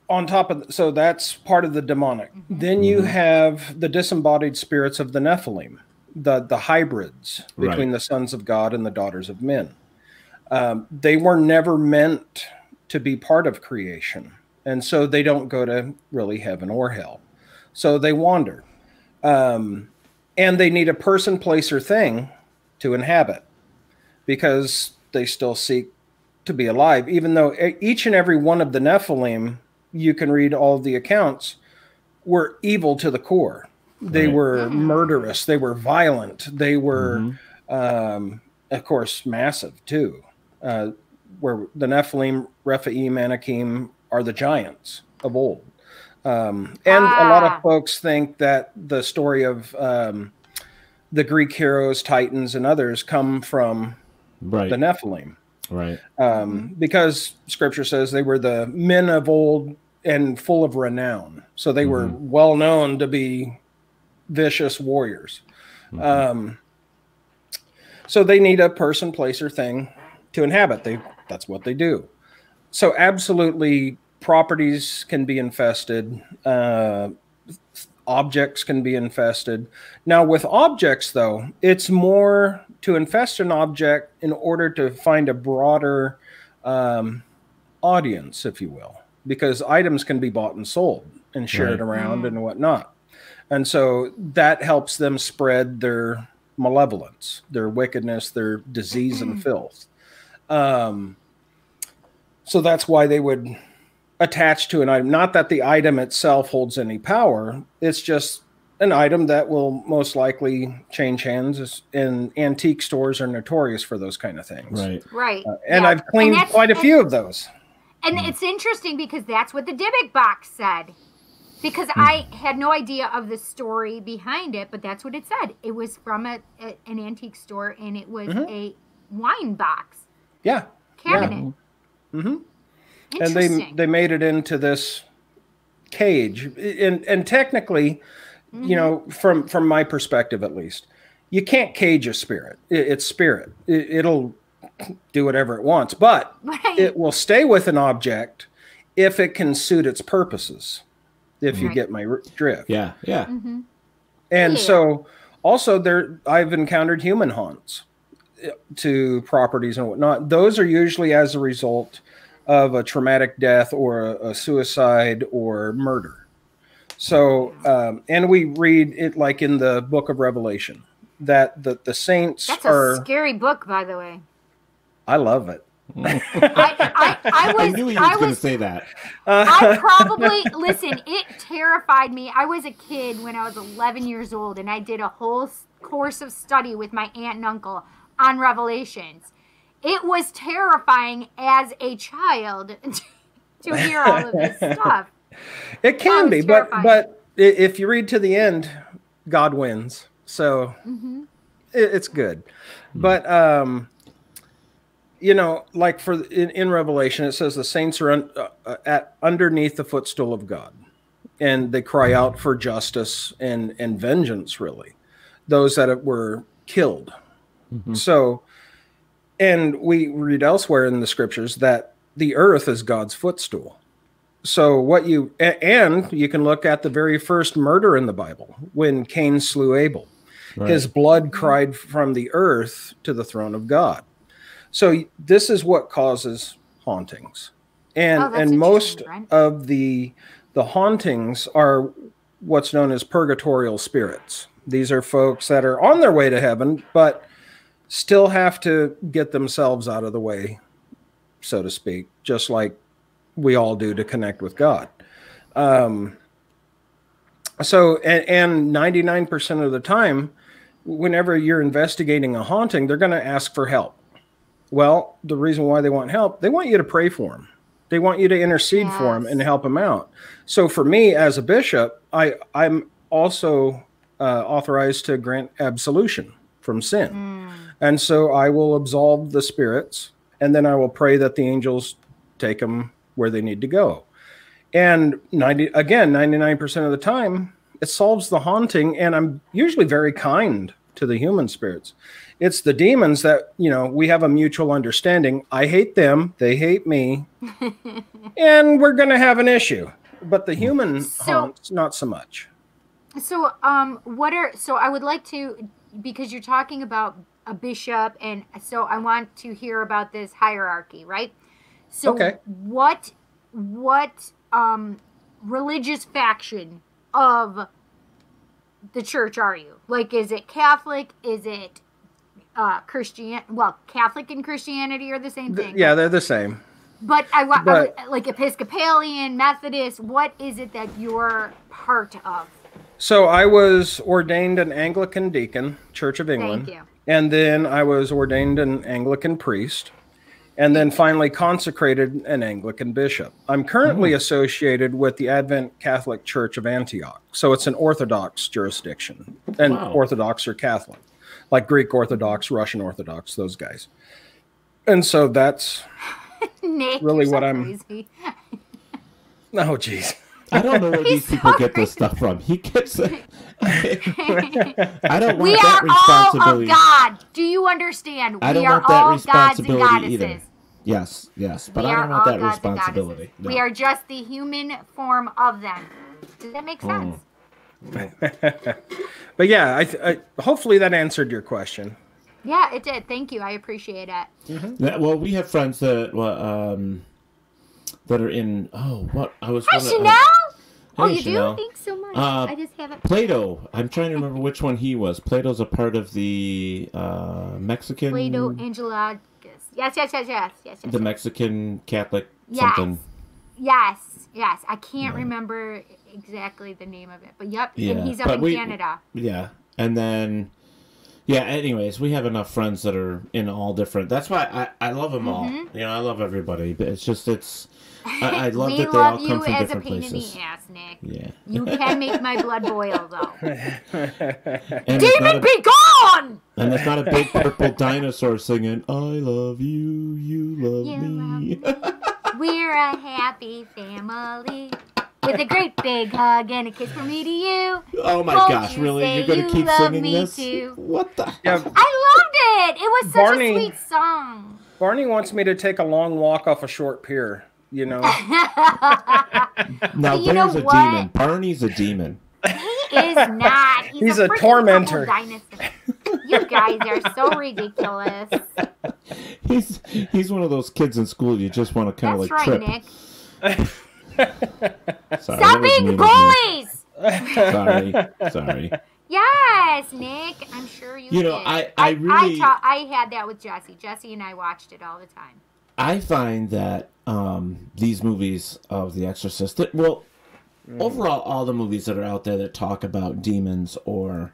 On top of, so that's part of the demonic. Then you have the disembodied spirits of the Nephilim, the hybrids between the sons of God and the daughters of men. They were never meant to be part of creation, and so they don't go to really heaven or hell. So they wander, and they need a person, place, or thing to inhabit, because they still seek to be alive, even though each and every one of the Nephilim, you can read all of the accounts, were evil to the core. They were murderous. They were violent. They were, of course, massive too. Where the Nephilim, Rephaim, Anakim are the giants of old. And a lot of folks think that the story of the Greek heroes, Titans, and others come from the Nephilim. Right. Because Scripture says they were the men of old and full of renown. So they were well known to be vicious warriors. So they need a person, place, or thing to inhabit. That's what they do. So absolutely, properties can be infested. Objects can be infested. Now with objects, though, it's more to infest an object in order to find a broader audience, if you will, because items can be bought and sold and shared around and whatnot. And so that helps them spread their malevolence, their wickedness, their disease and filth. So that's why they would attach to an item. Not that the item itself holds any power. It's just an item that will most likely change hands, and antique stores are notorious for those kind of things. Right. And I've cleaned quite a few of those. And it's interesting because that's what the Dybbuk box said. Because I had no idea of the story behind it, but that's what it said. It was from an antique store, and it was a wine box. Cabinet. And they made it into this cage. And technically, you know, from my perspective at least, you can't cage a spirit. It's spirit. It'll do whatever it wants, but it will stay with an object if it can suit its purposes. If you get my drift. Yeah. And so also I've encountered human haunts to properties and whatnot. Those are usually as a result of a traumatic death or a suicide or murder. So, and we read it like in the book of Revelation that the saints That's are... a scary book, by the way. I love it. I knew he was going to say that. I probably, listen, it terrified me. I was a kid when I was 11 years old, and I did a whole course of study with my aunt and uncle on Revelations. It was terrifying as a child to hear all of this stuff. It can be, but if you read to the end, God wins. So it's good. But, you know, like in Revelation, it says the saints are underneath the footstool of God, and they cry out for justice and vengeance, really, those that were killed. So, and we read elsewhere in the scriptures that the earth is God's footstool. So and you can look at the very first murder in the Bible when Cain slew Abel. Right. His blood cried from the earth to the throne of God. So this is what causes hauntings. And most of the hauntings are what's known as purgatorial spirits. These are folks that are on their way to heaven, but still have to get themselves out of the way, so to speak, just like we all do to connect with God. So, and 99% of the time, whenever you're investigating a haunting, they're going to ask for help. Well, the reason why they want help, they want you to pray for them. They want you to intercede for them and help them out. So for me as a bishop, I'm also authorized to grant absolution from sin. And so I will absolve the spirits, and then I will pray that the angels take them where they need to go. And 99% of the time, it solves the haunting, and I'm usually very kind to the human spirits. It's the demons that, you know, we have a mutual understanding. I hate them, they hate me, and we're going to have an issue. But the human haunts, not so much. So, I would like to, because you're talking about a bishop, and so I want to hear about this hierarchy, right? So what religious faction of the church are you? Like, is it Catholic? Is it Christian? Well, Catholic and Christianity are the same thing. Yeah, they're the same. But I like Episcopalian, Methodist. What is it that you're part of? So I was ordained an Anglican deacon, Church of England. Thank you. And then I was ordained an Anglican priest, and then finally consecrated an Anglican bishop. I'm currently associated with the Advent Catholic Church of Antioch. So it's an Orthodox jurisdiction. And Orthodox are Catholic, like Greek Orthodox, Russian Orthodox, those guys. And so that's Nick, really what crazy. Oh, geez. I don't know where these people get this stuff from. He gets it. I don't want we that are responsibility. all of God. Do you understand? I don't we are want that all responsibility gods and goddesses. either. Yes, but we I don't want that gods responsibility. No. We are just the human form of them. Does that make sense? But yeah, I hopefully that answered your question. Yeah, it did. Thank you. I appreciate it. Yeah, well, we have friends that that are in. Oh, what I was. Hi, Chanel. Hey, you Chanel. do? Thanks so much. I just haven't. Plato. I'm trying to remember which one he was. Plato's a part of the Mexican. Plato Angelakis. Yes. The Mexican Catholic something. Yes. I can't remember exactly the name of it, but yep. Yeah. And he's up in Canada. Yeah, and then. Yeah, anyways, we have enough friends that are in all different. That's why I love them all. You know, I love everybody. But it's just, I love that they all come from different places. We love you as a pain in the ass, Nick. Yeah. You can make my blood boil, though. Demon, be gone! And it's not a big purple dinosaur singing, I love you, you love me. We're a happy family. With a great big hug and a kiss from me to you. Oh my gosh, really? You're going to keep singing this? Too. What the I loved it. It was such a sweet song. Barney wants me to take a long walk off a short pier, you know. Now there's a demon. Barney's a demon. He is not. He's a tormentor. You guys are so ridiculous. He's one of those kids in school you just want to kind of like trip. Nick. Stop being bullies. Sorry. Yes, Nick. I'm sure you. You know, I really I had that with Jesse. Jesse and I watched it all the time. I find that these movies of The Exorcist, overall, all the movies that are out there that talk about demons or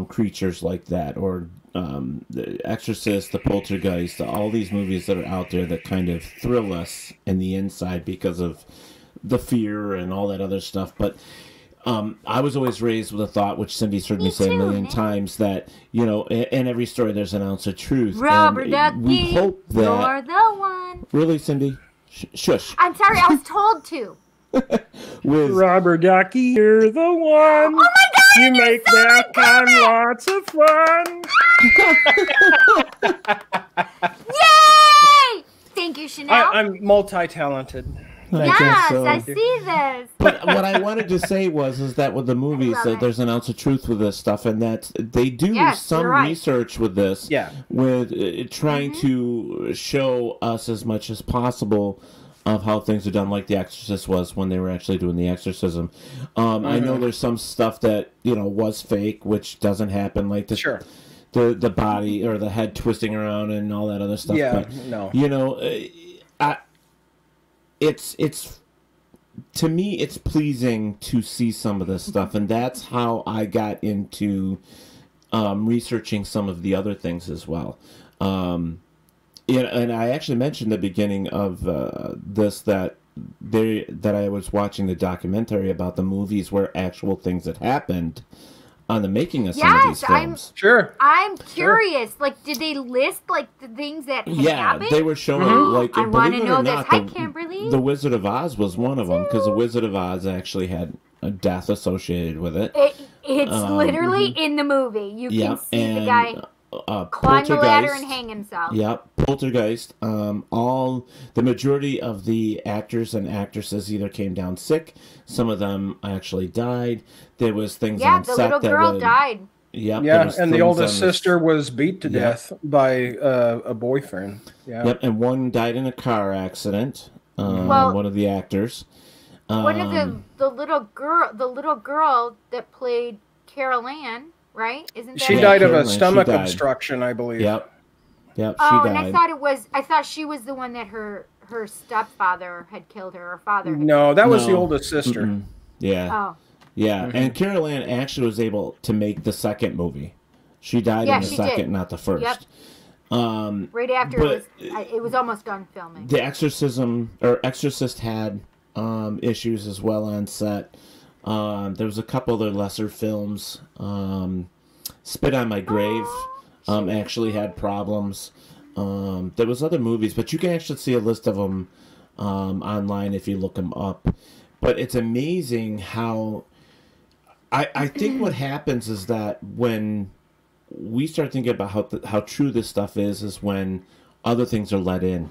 creatures like that, or The Exorcist, The Poltergeist, all these movies that are out there that kind of thrill us in the inside because of the fear and all that other stuff. But I was always raised with a thought, which Cindy's heard me say a million times, that, you know, in every story there's an ounce of truth. Robert Ducky, we hope that... You're the one. Really, Cindy? Shush. I'm sorry, I was told to. With Robert Ducky, you're the one. Oh my God! You make that time lots of fun. Yay! Thank you, Chanel. I'm multi-talented. Yes, I see this. But what I wanted to say is that with the movies, there's an ounce of truth with this stuff, and that they do some research with this, with trying to show us as much as possible of how things are done, like The Exorcist was when they were actually doing the exorcism. I know there's some stuff that, you know, was fake, which doesn't happen, like the body or the head twisting around and all that other stuff. Yeah, but, no. You know, it's to me, it's pleasing to see some of this stuff, and that's how I got into researching some of the other things as well. And I actually mentioned at the beginning of this that I was watching the documentary about the movies where actual things had happened on the making of some of these films. I'm curious. Like, did they list like the things that had happened? They were showing like. I want to know this. Hi, Kimberly. The Wizard of Oz was one of them, because the Wizard of Oz actually had a death associated with it. It's literally in the movie. You can see the guy climb the ladder and hang himself. Yep, Poltergeist. The majority of the actors and actresses either came down sick. Some of them actually died. There was things on set that the little girl died. Yep. Yeah, and the oldest sister was beat to death by a boyfriend. Yeah. Yep, and one died in a car accident. One of the actors. One of the little girl that played Carol Ann. Right? Isn't that she died of a stomach obstruction, I believe. Yep. She died. And I thought she was the one that her stepfather had killed her, or father. No, that was the oldest sister. Mm-mm. Yeah. Oh. Yeah, and Carol Ann actually was able to make the second movie. She died in the second, not the first. Yep. Right after it was almost done filming. The Exorcist had issues as well on set. There was a couple other lesser films. Spit on My Grave actually had problems. There was other movies, but you can actually see a list of them online if you look them up. But it's amazing how... I think what happens is that when we start thinking about how true this stuff is when other things are let in.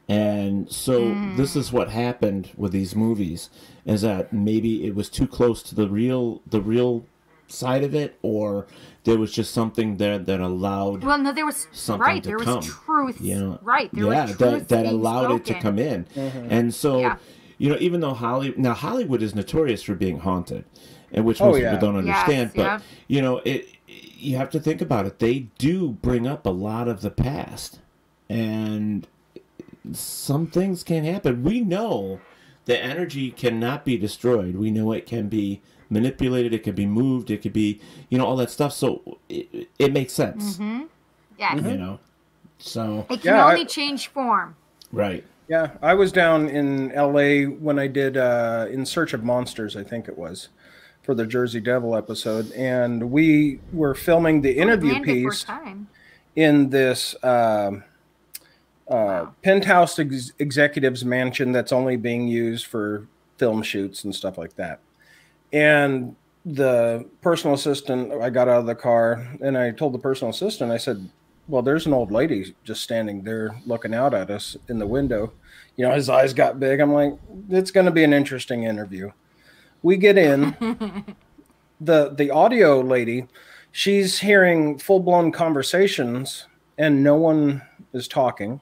And so this is what happened with these movies, is that maybe it was too close to the real side of it, or there was just something there that allowed there was something to come. Truth, there was truth that allowed spoken. it to come in. And so even though Hollywood is notorious for being haunted, and which most people don't understand, but you have to think about it. They do bring up a lot of the past, and some things can happen. We know the energy cannot be destroyed. We know it can be manipulated, it can be moved, it could be, all that stuff. So it makes sense. Yes. So it can only change form. Right. Yeah, I was down in LA when I did In Search of Monsters, I think it was, for the Jersey Devil episode, and we were filming the interview piece in this penthouse executive's mansion that's only being used for film shoots and stuff like that. And the personal assistant, I got out of the car and I told the personal assistant, I said, well, there's an old lady just standing there looking out at us in the window. You know, his eyes got big. I'm like, it's going to be an interesting interview. We get in. The audio lady, she's hearing full-blown conversations and no one is talking.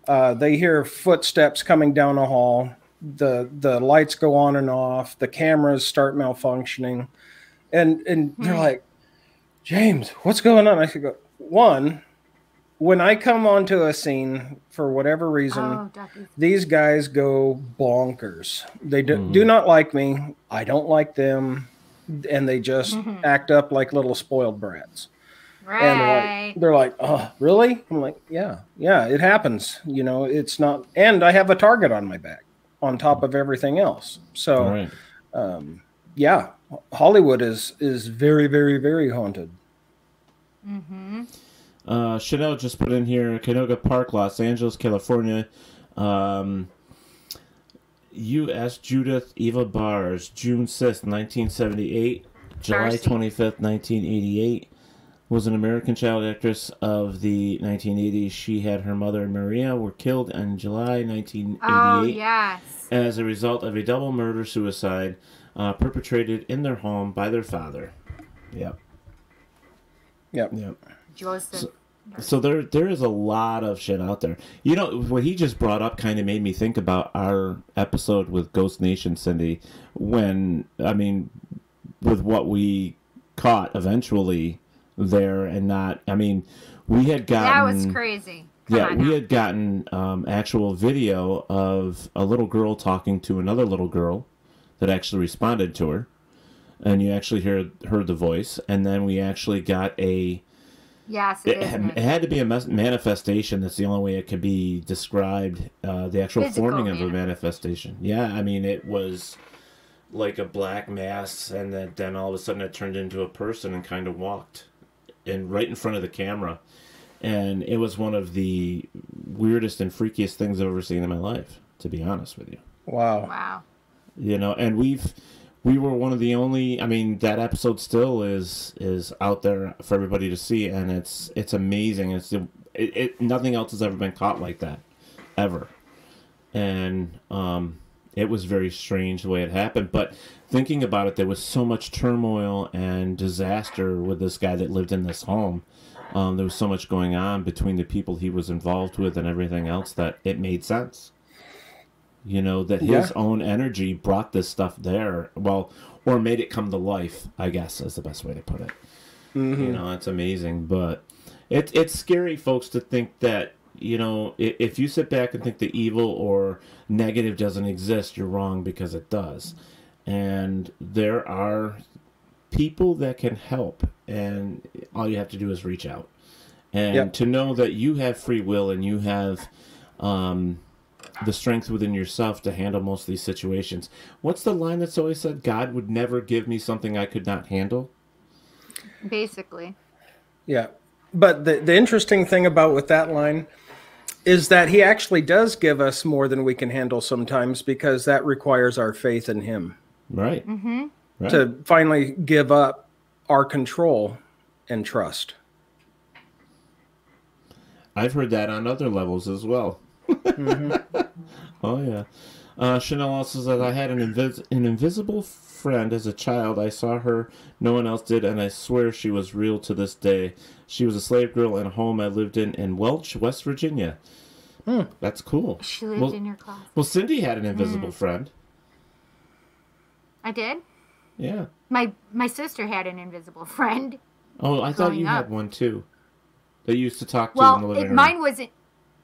They hear footsteps coming down a hall. The lights go on and off. The cameras start malfunctioning. And they're like, James, what's going on? I said, one, when I come onto a scene, for whatever reason, these guys go bonkers. They do not like me. I don't like them. And they just act up like little spoiled brats. Right. And they're like, oh, really? I'm like, yeah, it happens. You know, it's not. And I have a target on my back on top of everything else. So, yeah, Hollywood is very, very, very haunted. Chanel just put in here, Canoga Park, Los Angeles, California. U.S. Judith Eva Bars, June 6th, 1978, July 25th, 1988. Was an American child actress of the 1980s. She had her mother, Maria, were killed in July 1988 as a result of a double murder-suicide perpetrated in their home by their father. Yep. Joseph. So there is a lot of shit out there. You know, what he just brought up kind of made me think about our episode with Ghost Nation, Cindy, when, I mean, with what we caught eventually there and not, I mean, we had gotten... That was crazy. We had gotten actual video of a little girl talking to another little girl that actually responded to her. And you actually heard the voice. And then we actually got a... Yes, it had to be a manifestation. That's the only way it could be described. The actual forming of a manifestation. Yeah, I mean, it was like a black mass, and then all of a sudden it turned into a person and kind of walked right in front of the camera. And it was one of the weirdest and freakiest things I've ever seen in my life, to be honest with you. Wow. You know, and we were one of the only, I mean, that episode still is out there for everybody to see, and it's amazing. Nothing else has ever been caught like that, ever. And it was very strange the way it happened. But thinking about it, there was so much turmoil and disaster with this guy that lived in this home. There was so much going on between the people he was involved with and everything else that it made sense. You know, that his own energy brought this stuff there. Well, or made it come to life, I guess, is the best way to put it. You know, it's amazing. But it's scary, folks, to think that, you know, if you sit back and think the evil or negative doesn't exist, you're wrong, because it does. And there are people that can help, and all you have to do is reach out. And to know that you have free will and you have... the strength within yourself to handle most of these situations. What's the line that's always said? God would never give me something I could not handle? Basically. Yeah. But the interesting thing with that line is that he actually does give us more than we can handle sometimes, because that requires our faith in him. Right. Right. To finally give up our control and trust. I've heard that on other levels as well. Oh yeah. Chanel also says, I had an invisible friend as a child. I saw her, no one else did, and I swear she was real to this day. She was a slave girl in a home I lived in Welch, West Virginia. That's cool. She lived in your class. Well, Cindy had an invisible friend. I did? Yeah. My sister had an invisible friend. Oh, I thought you had one too. That you used to talk to in the living room. Mine wasn't.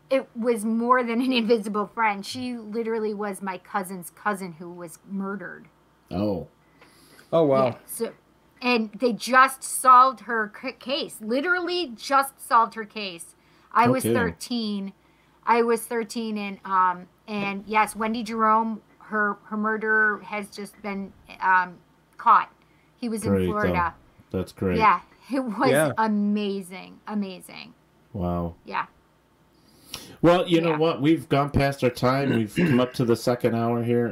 It was more than an invisible friend. She literally was my cousin's cousin who was murdered. Oh. Oh, wow. Yeah, so, and they just solved her case. Literally just solved her case. I was 13. I was 13, and yes, Wendy Jerome, her murderer has just been caught. He was in Florida. That's great. Yeah, it was amazing. Wow. Yeah. Well, you know what? We've gone past our time. We've come up to the second hour here.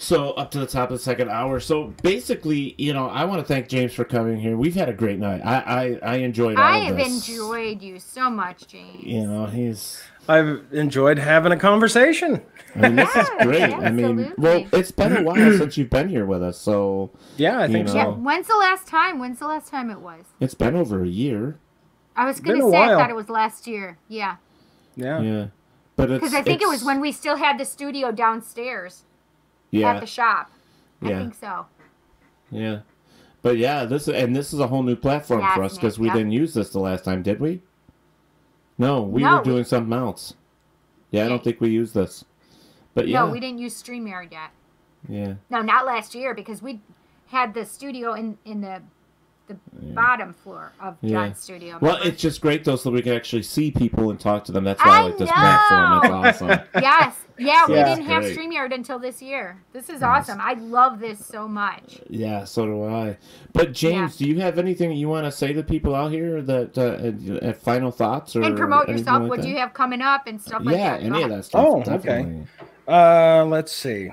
So up to the top of the second hour. So basically, I want to thank James for coming here. We've had a great night. I enjoyed all of this. I have enjoyed you so much, James. I've enjoyed having a conversation. I mean, this is great. Absolutely. It's been a while since you've been here with us, so yeah, I think so. Yeah. When's the last time it was? It's been over a year. I was going to say I thought it was last year. Yeah. Yeah. But because I think it was when we still had the studio downstairs. Yeah. At the shop. Yeah. I think so. Yeah. But yeah, this is a whole new platform for us because we didn't use this the last time, did we? No, we were doing something else. Yeah, I don't think we used this. But yeah. No, we didn't use StreamYard yet. Yeah. No, not last year because we had the studio in the bottom floor of John's studio. Well, it's just great though, so we can actually see people and talk to them. That's why I like this platform. It's awesome. Yes. Yeah, we didn't have StreamYard until this year. This is awesome. I love this so much. Yeah, so do I. But James, do you have anything you want to say to people out here that final thoughts or and promote yourself? Like what do you have coming up and stuff like that? Yeah, any of that stuff. Oh, definitely. Okay. Let's see.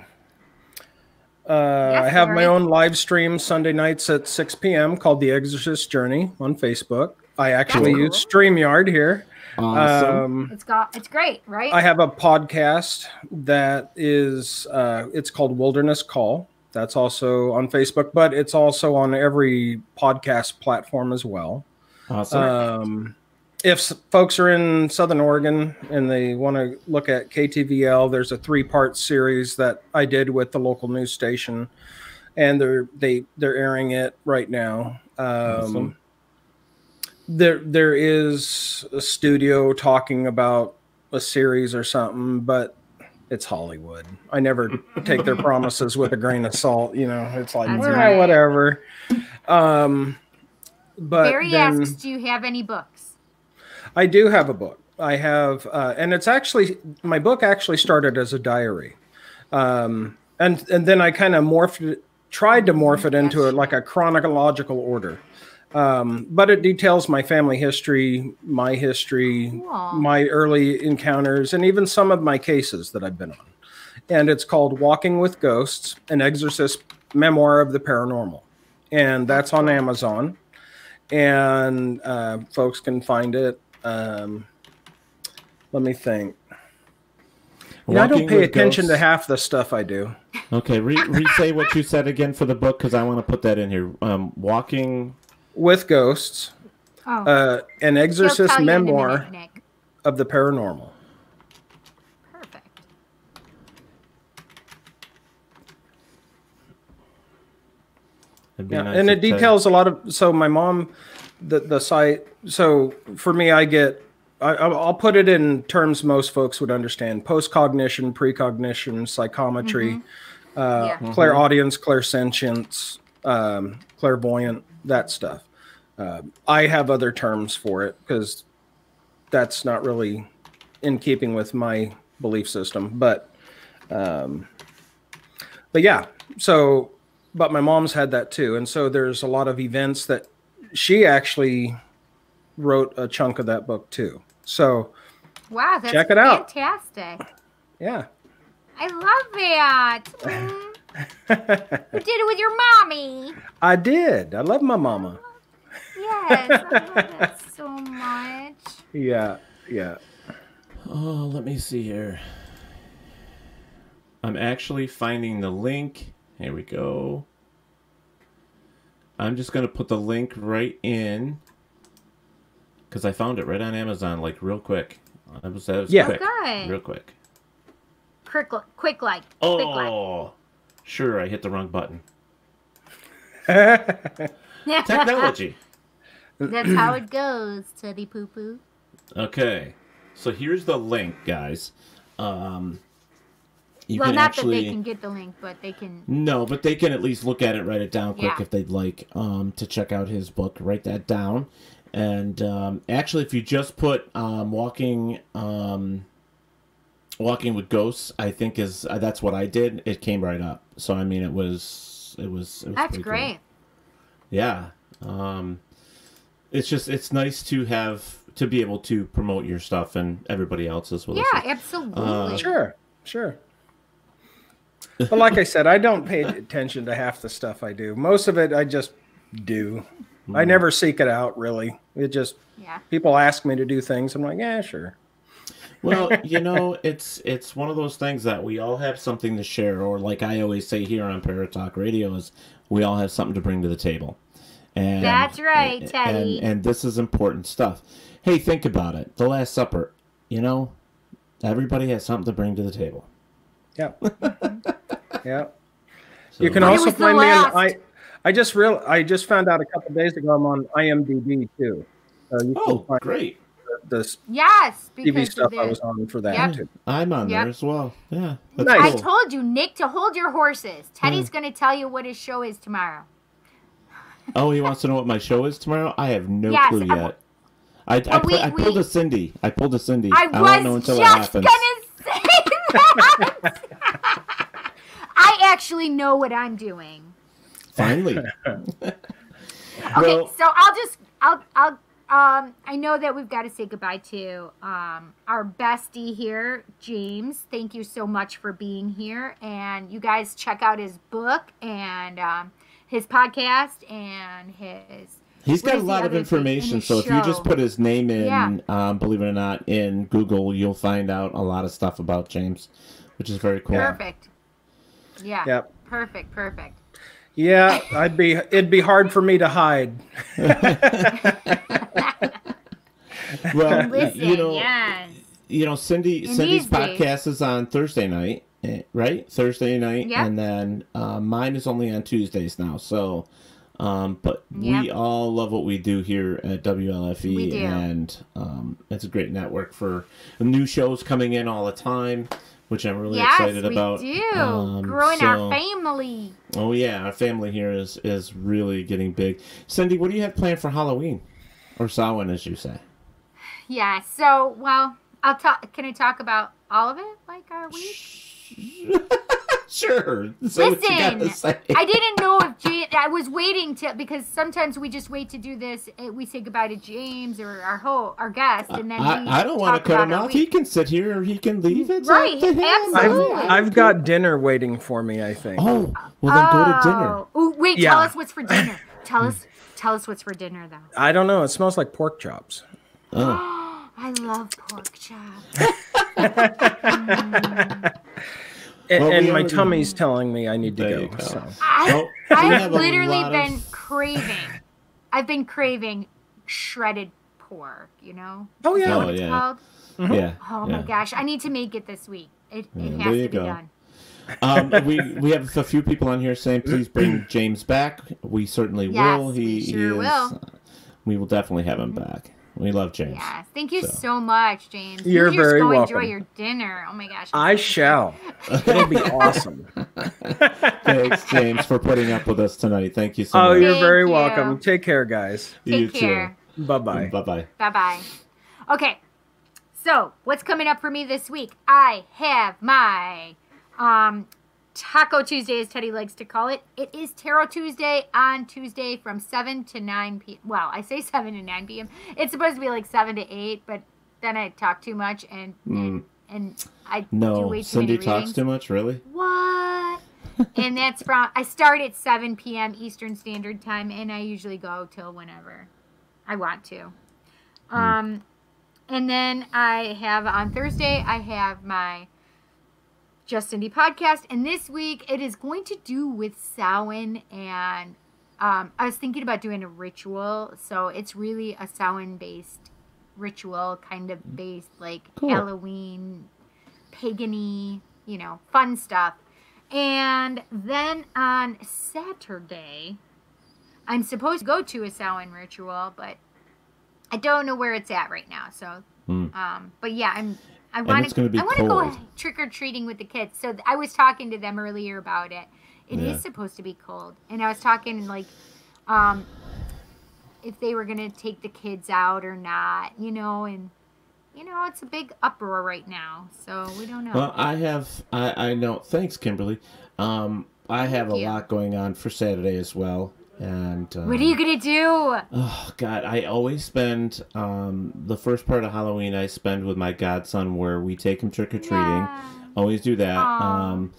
I have my own live stream Sunday nights at 6 p.m. called The Exorcist Journey on Facebook. I actually use StreamYard here. Awesome. It's great, right? I have a podcast that is it's called Wilderness Call. That's also on Facebook, but it's also on every podcast platform as well. Awesome. If folks are in Southern Oregon and they want to look at KTVL, there's a 3-part series that I did with the local news station, and they're airing it right now. Awesome. There is a studio talking about a series or something, but it's Hollywood. I never take their promises with a grain of salt. It's like whatever. But Barry asks, do you have any books? I do have a book. I have, and it's actually, my book actually started as a diary. And then I kind of tried to morph it into like a chronological order. But it details my family history, my history, my early encounters, and even some of my cases that I've been on. And it's called Walking with Ghosts, an Exorcist Memoir of the Paranormal. And that's on Amazon. And folks can find it. Let me think. I don't pay attention to half the stuff I do. Okay, re-say what you said again for the book, because I want to put that in here. Walking with Ghosts, an Exorcist Memoir of the Paranormal. Perfect. Yeah, nice, and it details a lot of. So my mom, the site. So for me, I'll put it in terms most folks would understand: post-cognition, precognition, psychometry, clairaudience, clairsentience, clairvoyant, that stuff. I have other terms for it because that's not really in keeping with my belief system. But yeah. So, but my mom's had that too, and so there's a lot of events that she actually wrote a chunk of that book too. So, wow, that's check it out. Fantastic. Yeah, I love that. You did it with your mommy. I did. I love my mama. Yes, I love that so much. Yeah. Oh, let me see here. I'm actually finding the link. Here we go. I'm just going to put the link right in because I found it right on Amazon, like real quick. That was quick. Okay. Real quick. Quick like. Oh, quick like. Sure, I hit the wrong button. Yeah. Technology. That's how it goes, Teddy Poo Poo. Okay, so here's the link, guys. You well, can not actually, that they can get the link, but they can. No, but they can at least look at it, write it down quick if they'd like to check out his book. Write that down, and actually, if you just put "walking with ghosts," I think that's what I did. It came right up. So I mean, it was That's great. Cool. Yeah. It's nice to be able to promote your stuff and everybody else's. Yeah, absolutely. Sure. But like I said, I don't pay attention to half the stuff I do. Most of it I just do. I never seek it out, really. It just, people ask me to do things. I'm like, yeah, sure. Well, you know, it's one of those things that we all have something to share, or like I always say here on Paratalk Radio, is we all have something to bring to the table. And that's right, Teddy. And this is important stuff. Hey, think about it. The Last Supper, you know, everybody has something to bring to the table. Yep. Yep. So, you can also find me on I just found out a couple days ago I'm on IMDb too. So you can find great. This TV stuff I was on for that too. I'm on there as well. Yeah. Nice. I told you, Nick, to hold your horses. Teddy's going to tell you what his show is tomorrow. Oh, he wants to know what my show is tomorrow? I have no clue yet. I pulled a Cindy. I pulled a Cindy. I won't know until it happens. I was just going to say that. I actually know what I'm doing. Finally. Okay, so I know that we've got to say goodbye to our bestie here, James. Thank you so much for being here. And you guys check out his book and his podcast and his... He's got a lot of information, so if you just put his name in, believe it or not, in Google, you'll find out a lot of stuff about James, which is very cool. Perfect. Yeah. Yep. Perfect. Yeah, it'd be hard for me to hide. Well, listen, you know, Cindy's podcast is on Thursday night, right? Thursday night, and then mine is only on Tuesdays now. So, but we all love what we do here at WLFE, we do. And it's a great network for new shows coming in all the time, which I'm really excited about. Yes, we do. Growing our family. Oh, yeah. Our family here is really getting big. Cindy, what do you have planned for Halloween? Or Samhain, as you say. Yeah, so, well, can I talk about all of it? Like our week? Sure. Listen, I didn't know if I was waiting because sometimes we just wait to do this. We say goodbye to James or our guest, and then I don't want to cut him off. He can sit here or he can leave. It's right, absolutely. I've got dinner waiting for me, I think. Oh, well then go to dinner. Oh, wait, tell us what's for dinner. Tell us what's for dinner, though. I don't know. It smells like pork chops. Oh. I love pork chops. And my tummy's telling me I need to go. So. I've literally been craving. I've been craving shredded pork. You know? Oh yeah. What it's called? Mm-hmm. Yeah. Oh my gosh! I need to make it this week. It has to be done. We have a few people on here saying please bring James back. We certainly will. He will. We will definitely have him back. We love James. Yes. Thank you so much, James. You're very welcome. Enjoy your dinner. Oh my gosh. I shall. It'll be awesome. Thanks, James, for putting up with us tonight. Thank you so much. Oh, you're very welcome. Take care, guys. Take care. Too. Bye-bye. Bye-bye. Bye-bye. Okay. So, what's coming up for me this week? I have my Taco Tuesday, as Teddy likes to call it. It is Tarot Tuesday on Tuesday from 7 to 9 p.m. Well, I say 7 to 9 p.m. It's supposed to be like 7 to 8, but then I talk too much and I do way too Cindy many talks readings. too much, really? What? And that's I start at 7 p.m. Eastern Standard Time, and I usually go till whenever I want to. And then I have on Thursday, I have my Just Indie podcast, and this week it is going to do with Samhain, and I was thinking about doing a ritual, so it's really a Samhain-based ritual, kind of based like Halloween, pagan-y, fun stuff. And then on Saturday, I'm supposed to go to a Samhain ritual, but I don't know where it's at right now. So, but yeah, I want to go trick or treating with the kids. So I was talking to them earlier about it. It is supposed to be cold, and I was talking like, if they were gonna take the kids out or not, and it's a big uproar right now. So we don't know. Well, I know. Thanks, Kimberly. I have a lot going on for Saturday as well. And what are you gonna do? Oh God, I always spend the first part of Halloween I spend with my godson, where we take him trick or treating. Yeah. Always do that.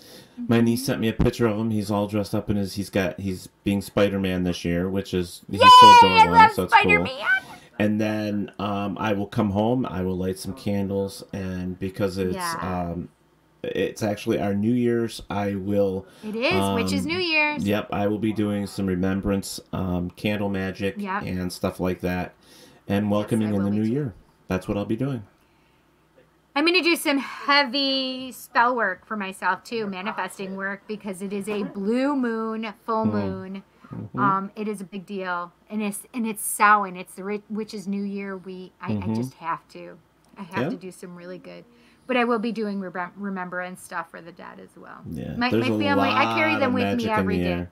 My niece sent me a picture of him. He's all dressed up in he's being Spider-Man this year, which is he's so adorable. I love so it's Spider-Man. Cool. And then I will come home. I will light some candles, and because it's actually our New Year's, I will. It is, which is New Year's. Yep, I will be doing some remembrance candle magic and stuff like that, and welcoming in the new year. That's what I'll be doing. I'm going to do some heavy spell work for myself too, manifesting work, because it is a blue moon, full moon. Mm-hmm. It is a big deal, and it's Samhain. It's the witch's New Year. I just have to. I have to do some really good. But I will be doing remembrance stuff for the dead as well. Yeah, my family, I carry them with me every day.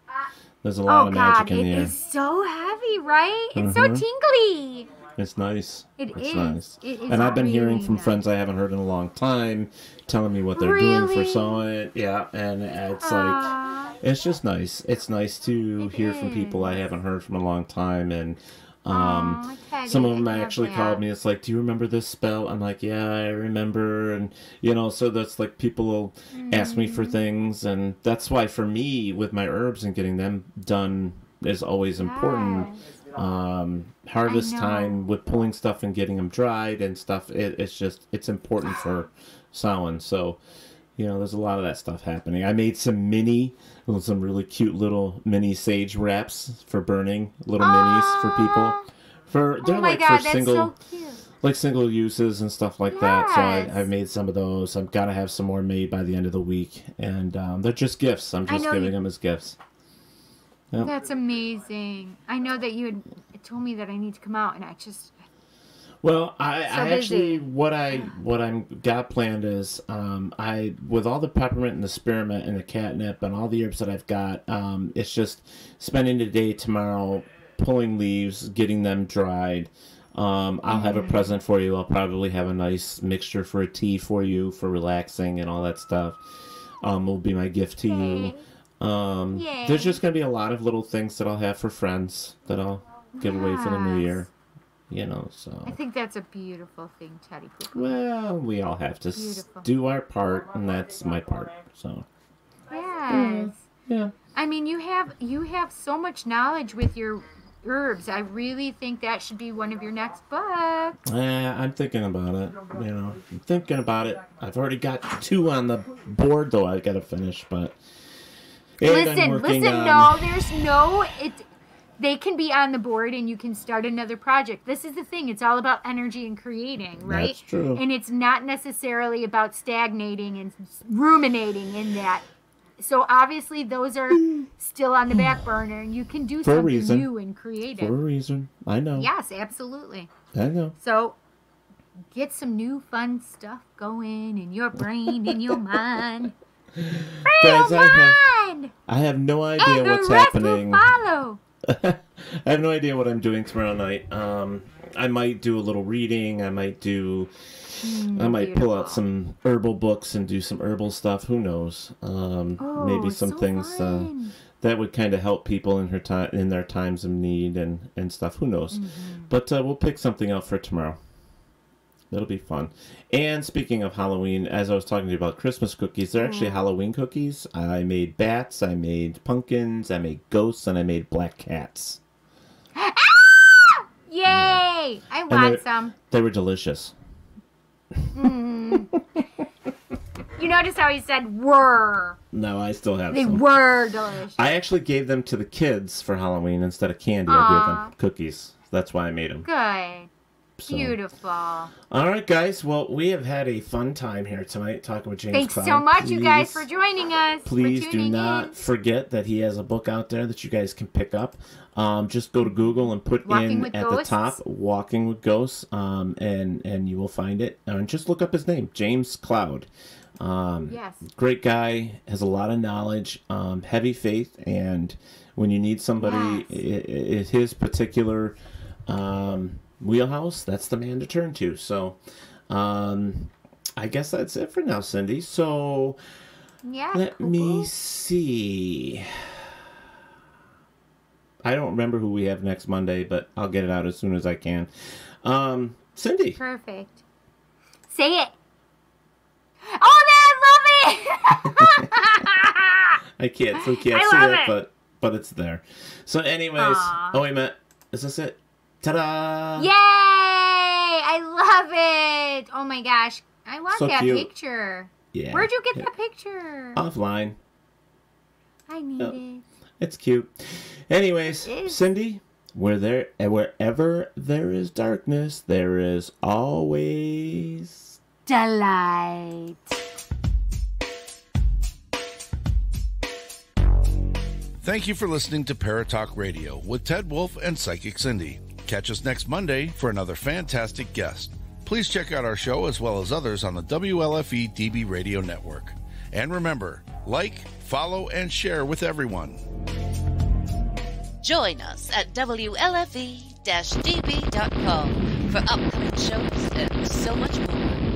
There's a lot of magic in the air. It is so heavy, right? It's so tingly. It's nice. It's nice. It is and I've been really hearing from nice. friends I haven't heard in a long time, telling me what they're doing for Samhain. Yeah, and it's like, it's just nice. It's nice to hear from people I haven't heard from a long time, and some of them actually called me. It's like, do you remember this spell? I'm like, yeah, I remember. And, so that's like people will ask me for things. And that's why for me, with my herbs and getting them done is always important. Harvest time with pulling stuff and getting them dried and stuff. It's important for Samhain. So, there's a lot of that stuff happening. I made some really cute little mini sage wraps for burning, little minis for people. They're single, so cute. Like single uses and stuff like that. So I've made some of those. I've got to have some more made by the end of the week, and they're just gifts. I'm just giving them as gifts. Yep. That's amazing. I know that you had told me that I need to come out, and I just. Well, I actually what I'm got planned is I with all the peppermint and the spearmint and the catnip and all the herbs that I've got, it's just spending the day tomorrow pulling leaves, getting them dried. I'll have a present for you. I'll probably have a nice mixture for a tea for you for relaxing and all that stuff. Will be my gift to you. There's just gonna be a lot of little things that I'll have for friends that I'll give away for the new year. So I think that's a beautiful thing, Teddy Cooper. Well, we all have to do our part, and that's my part. So yes, yeah. I mean, you have so much knowledge with your herbs. I really think that should be one of your next books. I'm thinking about it. I'm thinking about it. I've already got 2 on the board, though. I got to finish, but listen. They can be on the board, and you can start another project. This is the thing. It's all about energy and creating, right? That's true. And it's not necessarily about stagnating and ruminating in that. So obviously those are still on the back burner, and you can do something new and creative. For a reason. I know. Yes, absolutely. I know. So get some new fun stuff going in your brain, in your mind. Guys, I have no idea what's happening. Will follow. I have no idea what I'm doing tomorrow night. I might do a little reading. I might pull out some herbal books and do some herbal stuff. Who knows? Maybe some things that would kind of help people in their times of need and stuff. Who knows? But we'll pick something out for tomorrow. That'll be fun. And speaking of Halloween, as I was talking to you about Christmas cookies, they're actually Halloween cookies. I made bats, I made pumpkins, I made ghosts, and I made black cats. Ah! Yay! Yeah. I want some. They were delicious. You notice how he said were. No, I still have some. They were delicious. I actually gave them to the kids for Halloween instead of candy. I gave them cookies. That's why I made them. Good. So. Beautiful. All right, guys. Well, we have had a fun time here tonight talking with James Cloud. Thanks so much, you guys, for joining us. Please do not forget that he has a book out there that you guys can pick up. Just go to Google and put in at the top "Walking with Ghosts," and you will find it. And just look up his name, James Cloud. Yes. Great guy, has a lot of knowledge, heavy faith, and when you need somebody in his particular wheelhouse, that's the man to turn to. So I guess that's it for now, Cindy. So let me see. I don't remember who we have next Monday, but I'll get it out as soon as I can. Cindy. Perfect. Say it. Oh, man, I love it. I can't see it, but it's there. So anyways, Aww. oh, wait a minute. Is this it? Ta-da! Yay! I love it. Oh, my gosh. I want that cute. picture. Yeah. Where'd you get that picture? Offline. I need it. It's cute. Anyways, Cindy, wherever there is darkness, there is always delight. Thank you for listening to Paratalk Radio with Ted Wolf and Psychic Cindy. Catch us next Monday for another fantastic guest. Please check out our show as well as others on the WLFE DB Radio Network. And remember, like, follow, and share with everyone. Join us at WLFE-DB.com for upcoming shows and so much more.